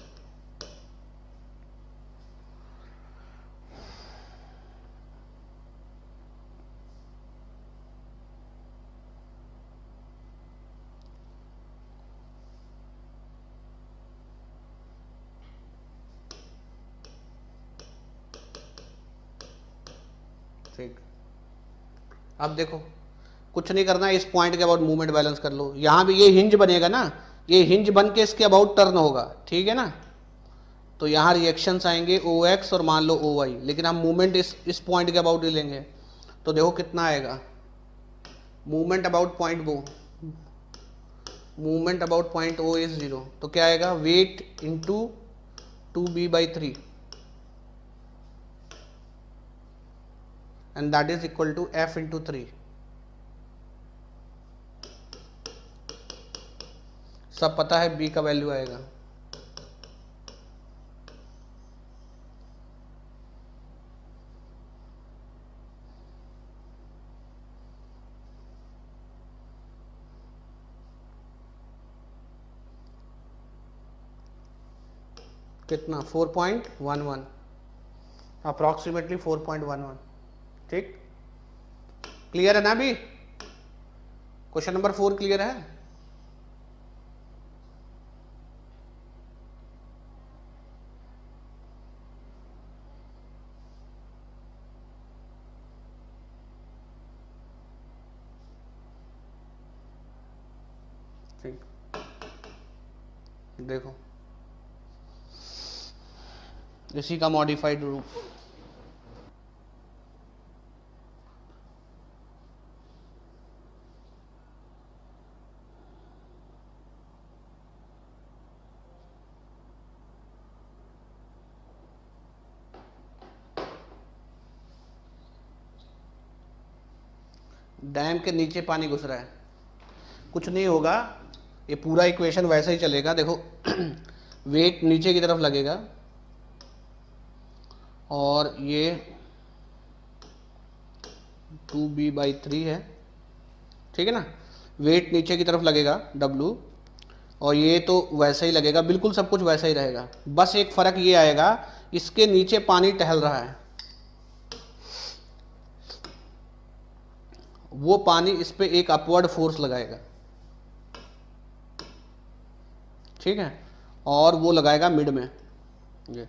ठीक, अब देखो कुछ नहीं करना है, इस पॉइंट के अबाउट मूवमेंट बैलेंस कर लो। यहां भी ये हिंज बनेगा ना, ये हिंज बन के इसके अबाउट टर्न होगा, ठीक है ना? तो यहाँ रिएक्शंस आएंगे ओ एक्स और मान लो ओ वाई, लेकिन हम मूवमेंट इस पॉइंट के अबाउट ही लेंगे। तो देखो कितना आएगा movement about point O, movement about point O is 0। तो क्या आएगा? Weight into 2b/3 and that is equal to F into 3। सब पता है B का वैल्यू आएगा कितना? 4.11, अप्रॉक्सीमेटली 4.11। ठीक, क्लियर है ना? अभी क्वेश्चन नंबर 4 क्लियर है? ठीक, देखो इसी का मॉडिफाइड रूप। डैम के नीचे पानी घुस रहा है, कुछ नहीं होगा, ये पूरा इक्वेशन वैसे ही चलेगा। देखो वेट नीचे की तरफ लगेगा और ये 2b/3 है, ठीक है ना? वेट नीचे की तरफ लगेगा W, और ये तो वैसे ही लगेगा, बिल्कुल सब कुछ वैसा ही रहेगा। बस एक फर्क ये आएगा, इसके नीचे पानी टहल रहा है, वो पानी इस पे एक अपवर्ड फोर्स लगाएगा, ठीक है? और वो लगाएगा मिड में, ये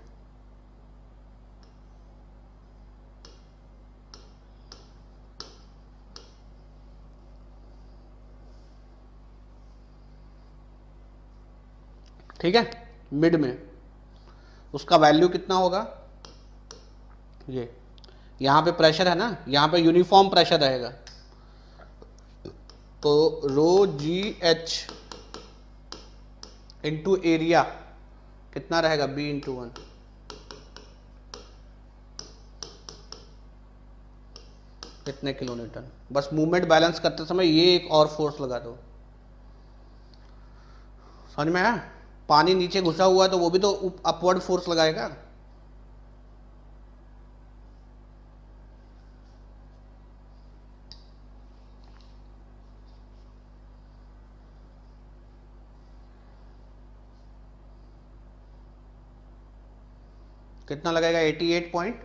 ठीक है, मिड में। उसका वैल्यू कितना होगा? ये यहाँ पे प्रेशर है ना, यहाँ पे यूनिफॉर्म प्रेशर रहेगा, तो रो जी एच इंटू एरिया कितना रहेगा? B/1। कितने किलो न्यूटन। बस मूवमेंट बैलेंस करते समय ये एक और फोर्स लगा दो। समझ में आया? पानी नीचे घुसा हुआ है तो वो भी तो अपवर्ड फोर्स लगाएगा। कितना लगेगा? 88 पॉइंट,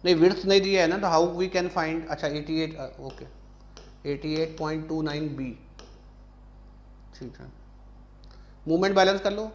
नहीं विड्थ नहीं दिया है ना, तो हाउ वी कैन फाइंड। अच्छा 88, ओके 88.29 बी, ठीक है। मूवमेंट बैलेंस कर लो।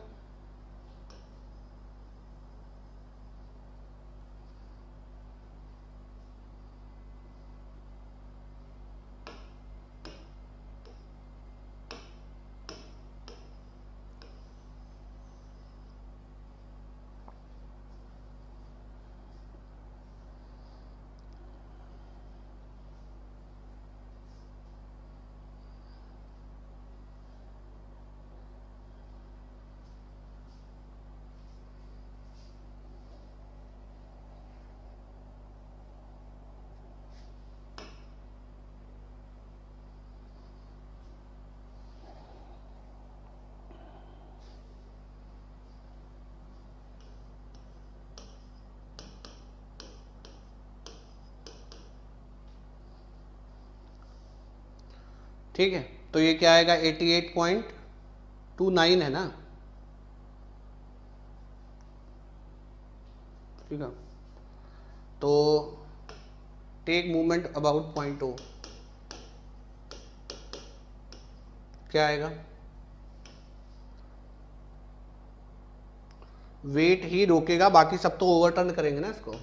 ठीक है, तो ये क्या आएगा? 88.29 है ना, ठीक है। तो take movement about point O, क्या आएगा? वेट ही रोकेगा, बाकी सब तो ओवरटर्न करेंगे ना इसको।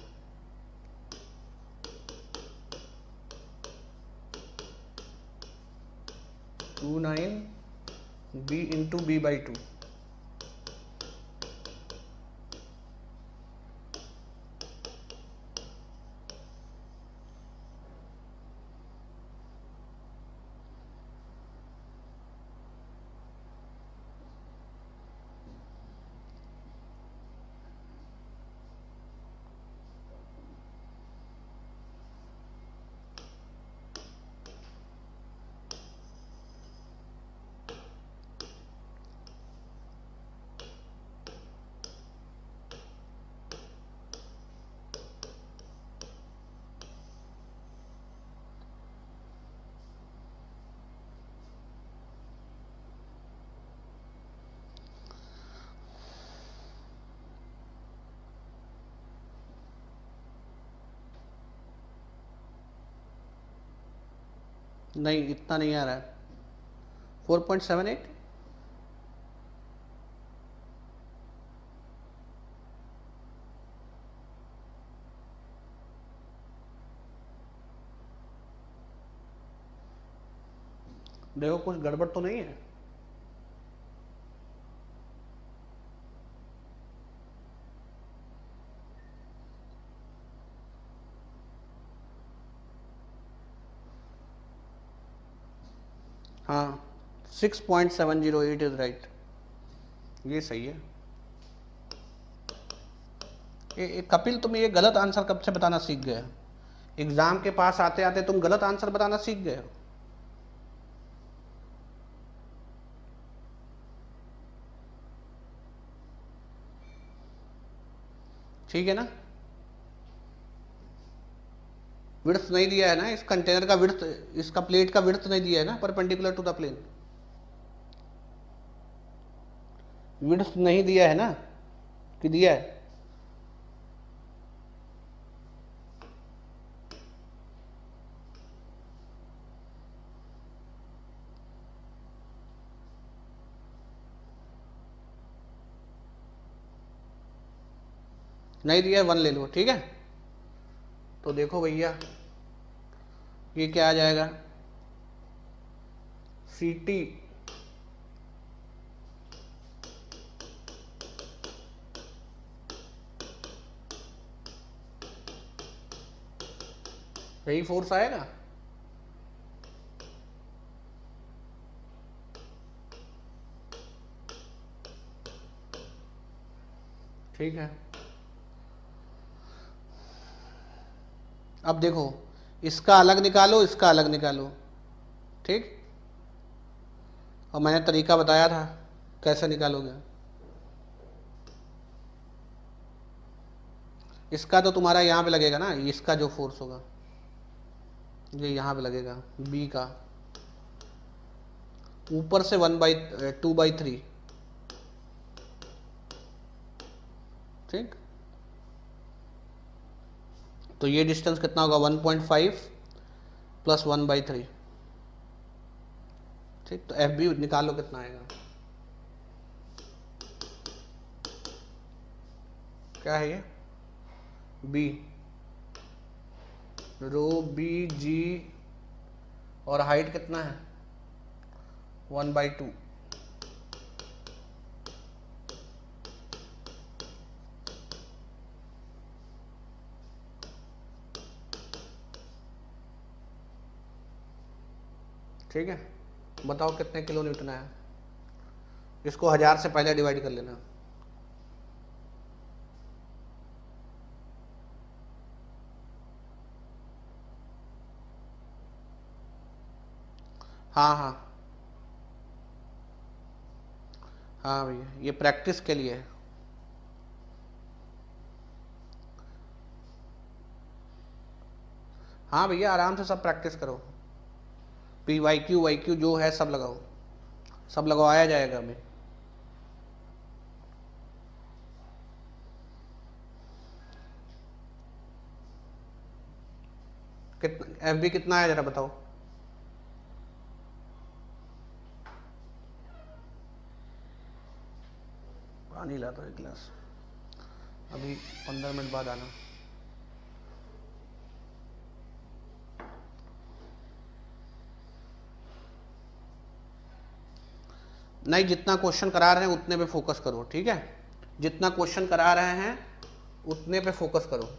टू 9 बी इंटू B/2, नहीं इतना नहीं आ रहा है, 4.78। देखो कुछ गड़बड़ तो नहीं है। हाँ 6.708 इज राइट, ये सही है। कपिल तुम ये गलत आंसर कब से बताना सीख गए? एग्जाम के पास आते आते तुम गलत आंसर बताना सीख गए हो। ठीक है ना, विड्थ नहीं दिया है ना इस कंटेनर का, विड्थ इसका प्लेट का विड्थ नहीं दिया है ना perpendicular to the plane, width नहीं दिया है ना, कि दिया है? नहीं दिया है, 1 ले लो, ठीक है। तो देखो भैया ये क्या आ जाएगा? CT यही फोर्स आएगा। ठीक है, अब देखो इसका अलग निकालो, इसका अलग निकालो, ठीक। और मैंने तरीका बताया था कैसे निकालोगे। इसका तो तुम्हारा यहाँ पे लगेगा ना, इसका जो फोर्स होगा ये यहाँ पे लगेगा, बी का ऊपर से 1/2/3, ठीक। तो ये डिस्टेंस कितना होगा 1.5 प्लस 1/3, ठीक। तो एफ बी निकालो कितना आएगा, क्या है ये, बी रो बी जी, और हाइट कितना है 1/2, ठीक है। बताओ कितने किलो न्यूटन आया। इसको 1000 से पहले डिवाइड कर लेना। हाँ हाँ हाँ भैया, ये प्रैक्टिस के लिए है। हाँ भैया, आराम से सब प्रैक्टिस करो। पी वाई क्यू जो है सब लगाओ, सब लगवाया जाएगा हमें। कितना एफ बी कितना है जरा बताओ। पानी लाता हूँ एक गिलास, अभी 15 मिनट बाद आना। नहीं, जितना क्वेश्चन करा रहे हैं उतने पे फोकस करो, ठीक है। जितना क्वेश्चन करा रहे हैं उतने पे फोकस करो।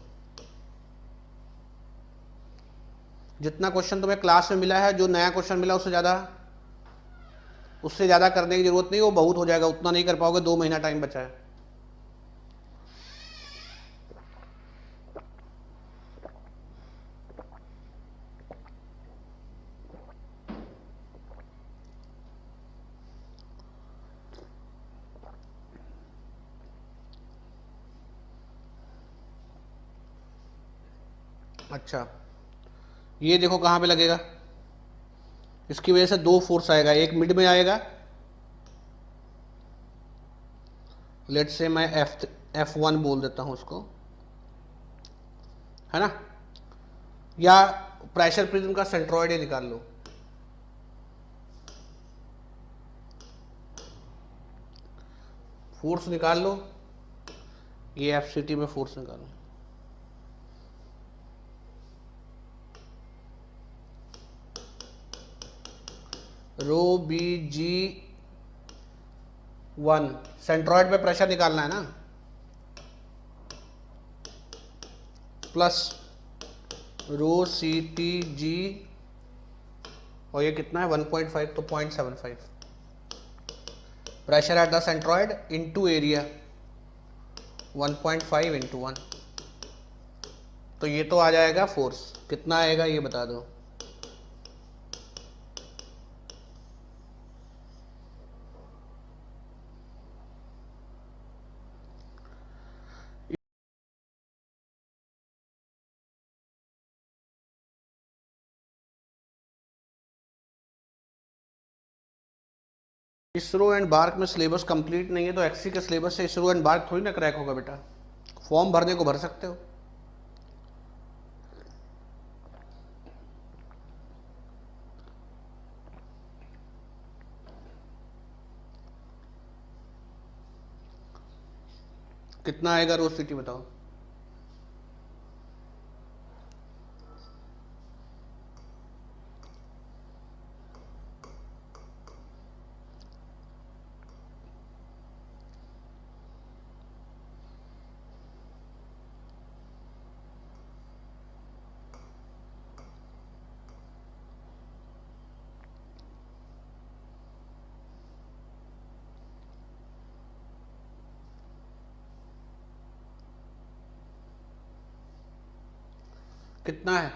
जितना क्वेश्चन तुम्हें क्लास में मिला है, जो नया क्वेश्चन मिला उससे ज़्यादा करने की जरूरत नहीं, वो बहुत हो जाएगा, उतना नहीं कर पाओगे, 2 महीना टाइम बचा है। अच्छा, ये देखो कहाँ पे लगेगा। इसकी वजह से 2 फोर्स आएगा, एक मिड में आएगा, लेट से मैं F1 बोल देता हूं उसको, है ना। या प्रेशर प्रिज्म का सेंट्रॉइड ही निकाल लो। फोर्स निकाल लो, ये FCT में फोर्स निकालो। रो बी जी 1, सेंट्रॉइड पे प्रेशर निकालना है ना, प्लस रो सी टी जी, और ये कितना है 1.5, तो 0.75 pressure at the centroid into area 1.5 into 1। तो ये तो आ जाएगा फोर्स, कितना आएगा ये बता दो। इसरो एंड बार्क में सिलेबस कंप्लीट नहीं है, तो एक्सी के सिलेबस से इसरो एंड बार्क थोड़ी ना क्रैक होगा बेटा। फॉर्म भरने को भर सकते हो। कितना आएगा रोज सिटी बताओ। कितना है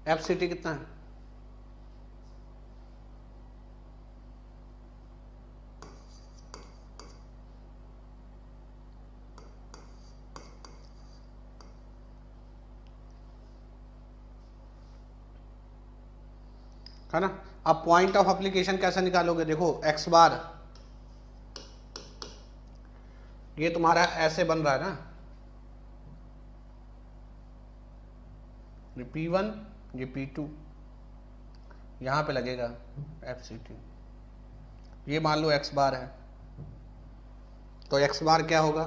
FCT कितना है? है ना। अब पॉइंट ऑफ एप्लीकेशन कैसे निकालोगे? देखो x बार ये तुम्हारा ऐसे बन रहा है ना, ये P1 ये P2, यहां पे लगेगा FCT। ये मान लो x बार है, तो x बार क्या होगा?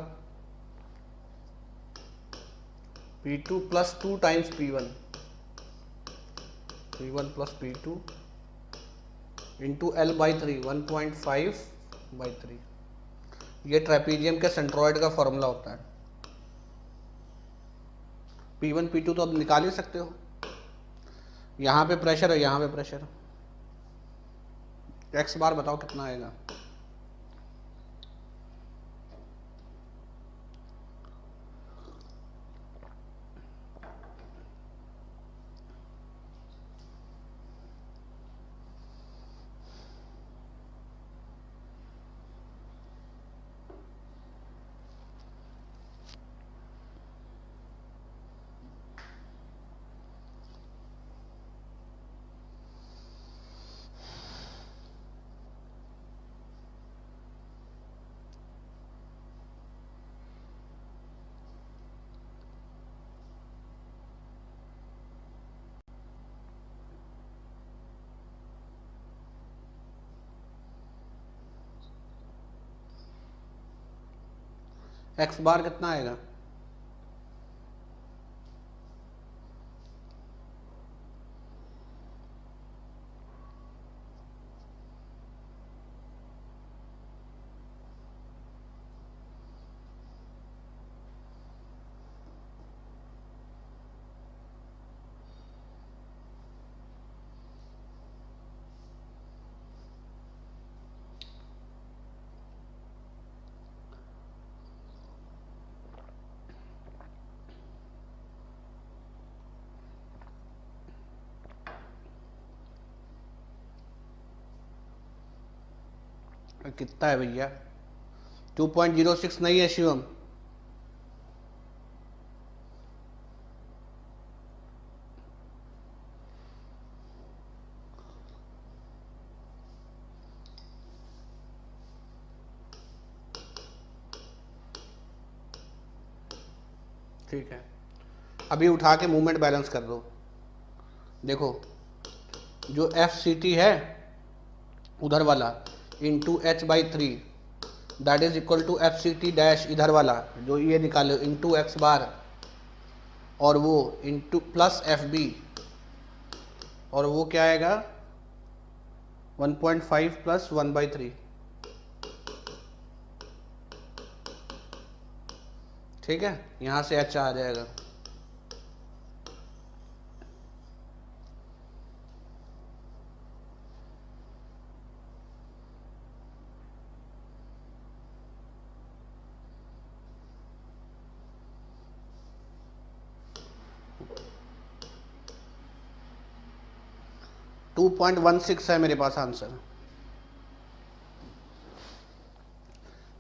P2 plus 2 times P1, P1 plus P2 into L/3, 1.5/3। ये ट्रेपीजियम के सेंट्रोइड का फॉर्मूला होता है। P1 P2 तो अब निकाल ही सकते हो। यहाँ पे प्रेशर है, यहाँ पे प्रेशर। x बार बताओ कितना आएगा? x बार कितना आएगा? कितना है भैया? 2.06 नहीं है शिवम? ठीक है, अभी उठा के मूवमेंट बैलेंस कर दो। देखो जो FCT है उधर वाला into H/3 that is equal to FCT dash इधर वाला जो ये निकालो इंटू x बार, और वो इंटू प्लस FB, और वो क्या आएगा? 1.5 प्लस 1/3। ठीक है, यहां से H आ जाएगा। टू 2.16 है मेरे पास आंसर।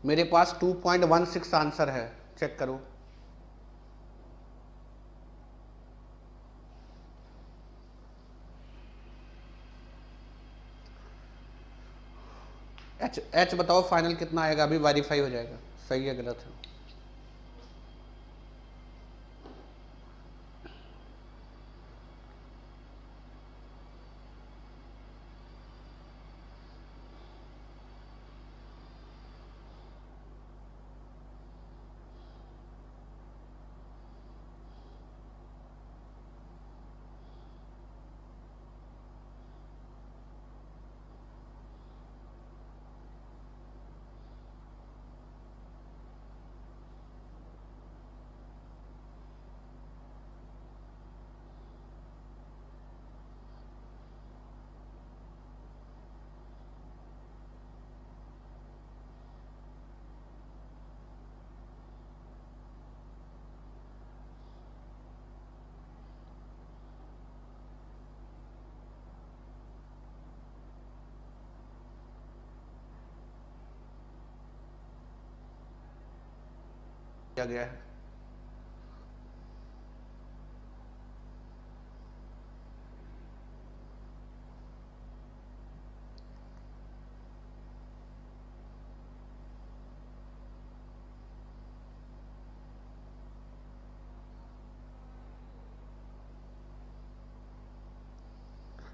मेरे पास 2.16 आंसर है, चेक करो। H बताओ फाइनल कितना आएगा? अभी वेरीफाई हो जाएगा सही है गलत है। किया गया है।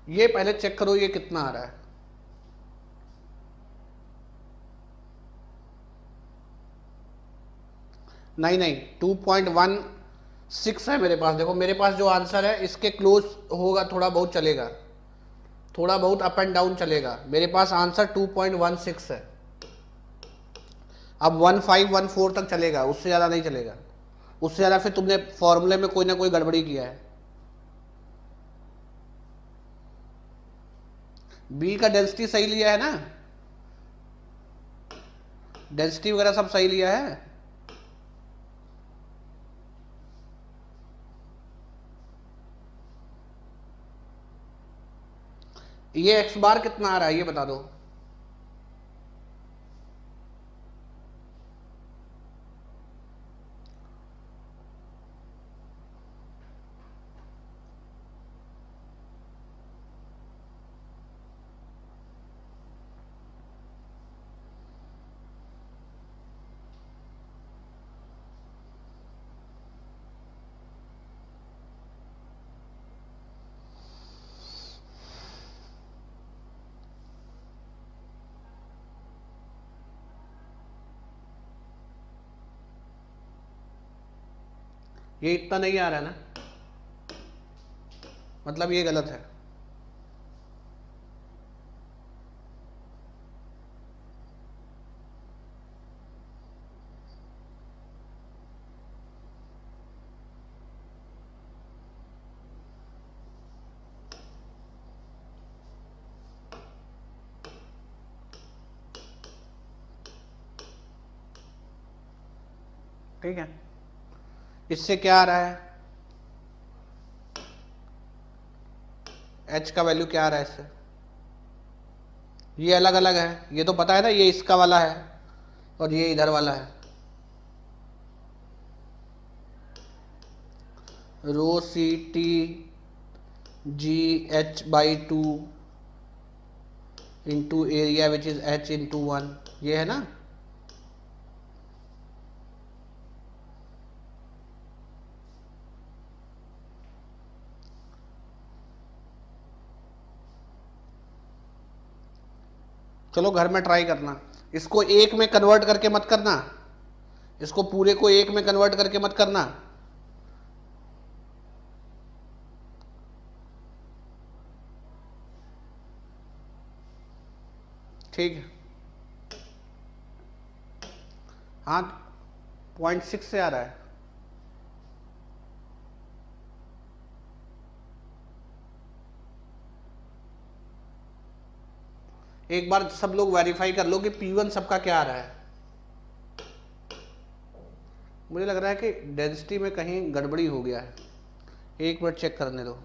ये पहले चेक करो ये कितना आ रहा है। नहीं 2.16 है मेरे पास। देखो मेरे पास जो आंसर है इसके क्लोज होगा, थोड़ा बहुत चलेगा, थोड़ा बहुत अप एंड डाउन चलेगा। मेरे पास आंसर 2.16 है। अब 1514 तक चलेगा, उससे ज़्यादा नहीं चलेगा। उससे ज़्यादा फिर तुमने फॉर्मूले में कोई ना कोई गड़बड़ी किया है। बी का डेंसिटी सही लिया है ना, डेंसिटी वगैरह सब सही लिया है। ये एक्स बार कितना आ रहा है ये बता दो। ये इतना नहीं आ रहा है ना, मतलब ये गलत है। ठीक है, इससे क्या आ रहा है, एच का वैल्यू क्या आ रहा है इससे। ये अलग अलग है, ये तो पता है ना, ये इसका वाला है और ये इधर वाला है। Row C T G H by 2 into area which is H into 1, ये है ना। चलो घर में ट्राई करना, इसको एक में कन्वर्ट करके मत करना, इसको पूरे को एक में कन्वर्ट करके मत करना। ठीक है, हाँ 0.6 से आ रहा है। एक बार सब लोग वेरीफाई कर लो कि P1 सबका क्या आ रहा है। मुझे लग रहा है कि डेंसिटी में कहीं गड़बड़ी हो गया है, एक मिनट चेक करने दो।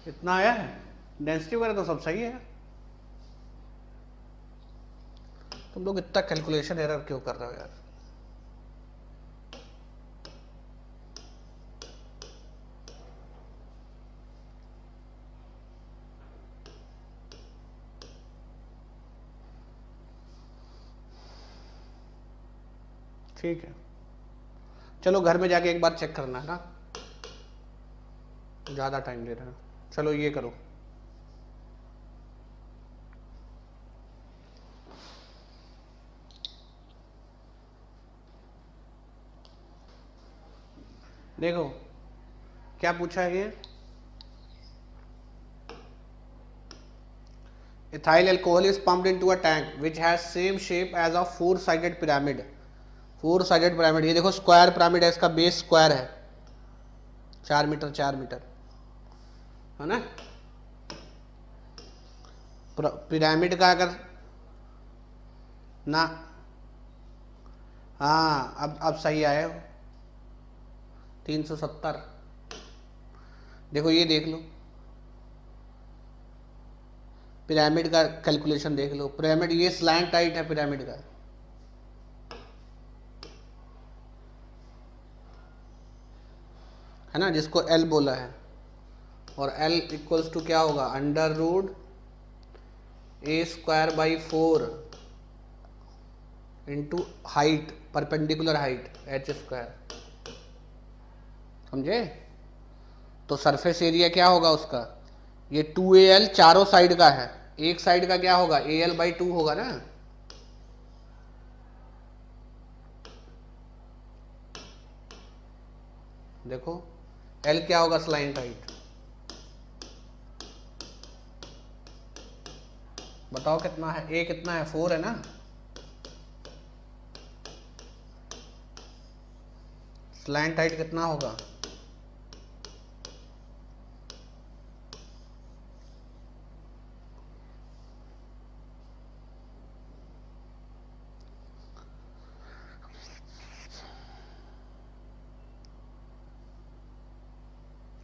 इतना आया है, डेंसिटी वगैरह तो सब सही है। तुम लोग इतना कैलकुलेशन एरर क्यों कर रहे हो यार। ठीक है, चलो घर में जाके एक बार चेक करना है ना, ज़्यादा टाइम ले रहे हो। चलो ये करो, देखो क्या पूछा है ये। ethyl alcohol is pumped into a tank which has same shape as a four-sided pyramid। Four-sided pyramid, ये देखो स्क्वायर पिरामिड है, इसका बेस स्क्वायर है, 4 मीटर 4 मीटर है ना। पिरामिड का अगर ना, हाँ अब सही आए हो। 370। देखो ये देख लो, पिरामिड का कैलकुलेशन देख लो। पिरामिड ये स्लैंट टाइट है पिरामिड का, है ना, जिसको एल बोला है। और एल इक्वल्स टू क्या होगा, under root A square by 4 into height, perpendicular height H square. समझे? तो सरफेस एरिया क्या होगा उसका, ये 2AL चारों साइड का है, एक साइड का क्या होगा, AL/2 होगा ना। देखो L क्या होगा, स्लाइंट हाइट। बताओ कितना है, A कितना है, 4 है ना। स्लाइंट हाइट कितना होगा,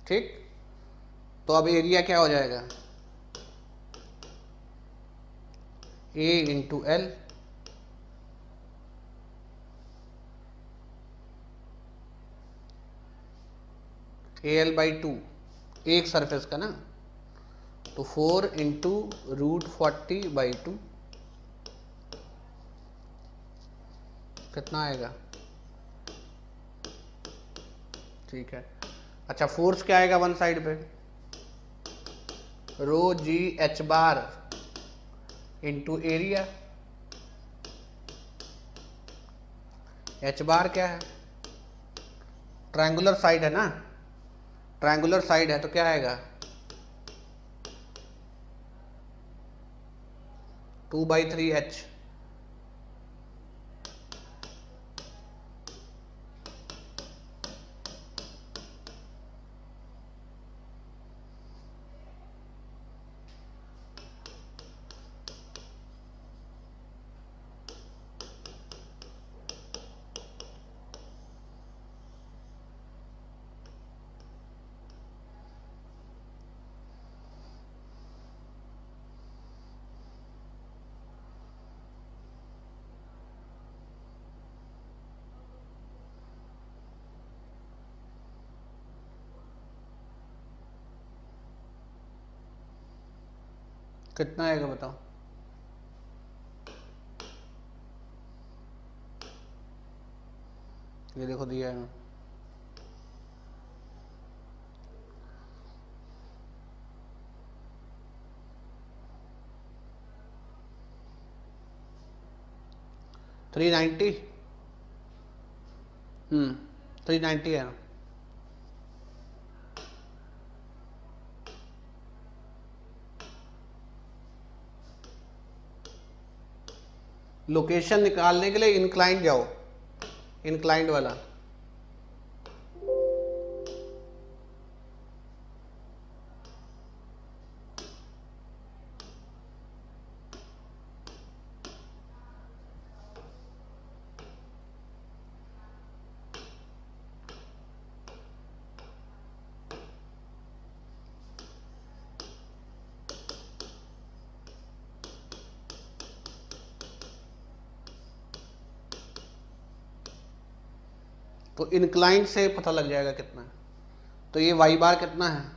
ठीक। तो अब एरिया क्या हो जाएगा, A इंटू एल, AL/2 एक सरफेस का ना, तो 4 इंटू रूट 40/2 कितना आएगा, ठीक है। अच्छा फोर्स क्या आएगा वन साइड पे, रो जी H bar into area. H बार क्या है, ट्रायंगुलर साइड है ना, ट्रायंगुलर साइड है तो क्या आएगा, 2/3H। कितना आएगा बताओ, ये देखो दिया है 390। 390 है। लोकेशन निकालने के लिए इंक्लाइंड जाओ, इंक्लाइंड वाला। तो इंक्लाइंड से पता लग जाएगा कितना है। तो ये वाई बार कितना है,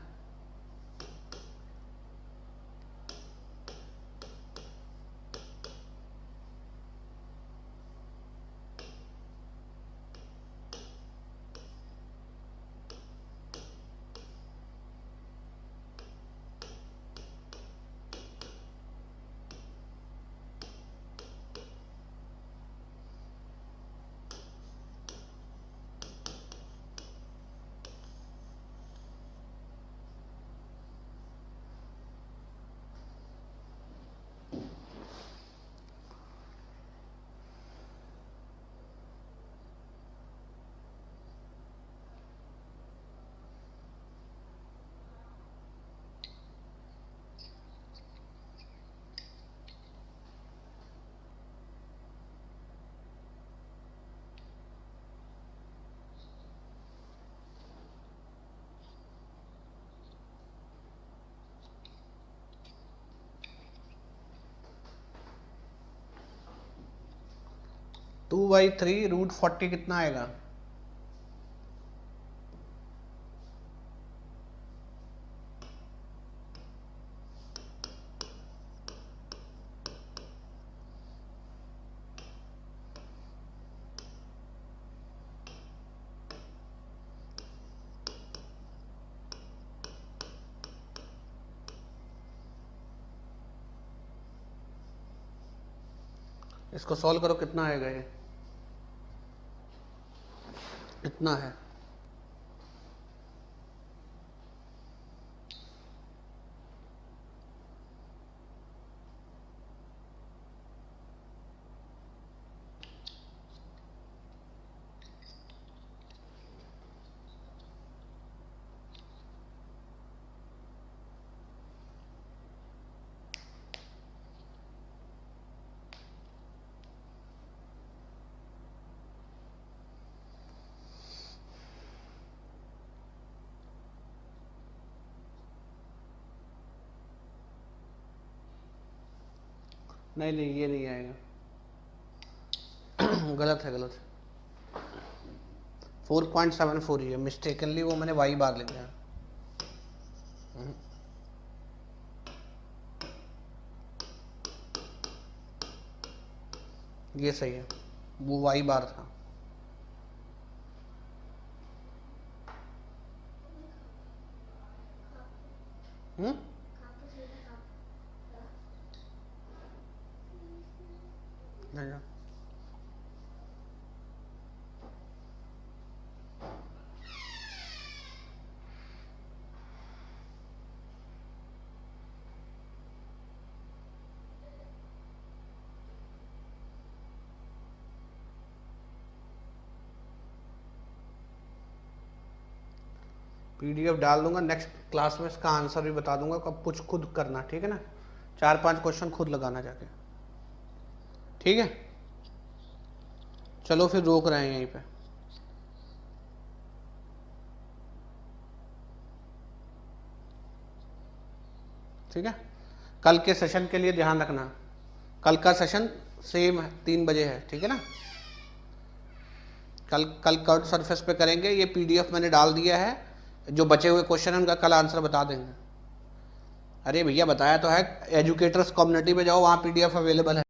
2/3 √40 कितना आएगा? इसको सॉल्व करो, कितना आएगा ये? इतना है। नहीं नहीं, ये नहीं आएगा। गलत है, गलत है। 4.74 ही है, मिस्टेकनली वो मैंने y बार लिख दिया। ये सही है, वो y बार था। नहीं, PDF डाल दूंगा, नेक्स्ट क्लास में इसका आंसर भी बता दूंगा, कब कुछ खुद करना, ठीक है ना? 4-5 क्वेश्चन खुद लगाना जाके, ठीक है? चलो फिर रोक रहे हैं यहीं पे। ठीक है, कल के सेशन के लिए ध्यान रखना, कल का सेशन सेम है, 3 बजे है, ठीक है ना? कल कर्व सरफेस पे करेंगे। ये PDF मैंने डाल दिया है, जो बचे हुए क्वेश्चन है उनका कल आंसर बता देंगे। अरे भैया बताया तो है, एजुकेटर्स कम्युनिटी में जाओ, वहाँ PDF अवेलेबल है।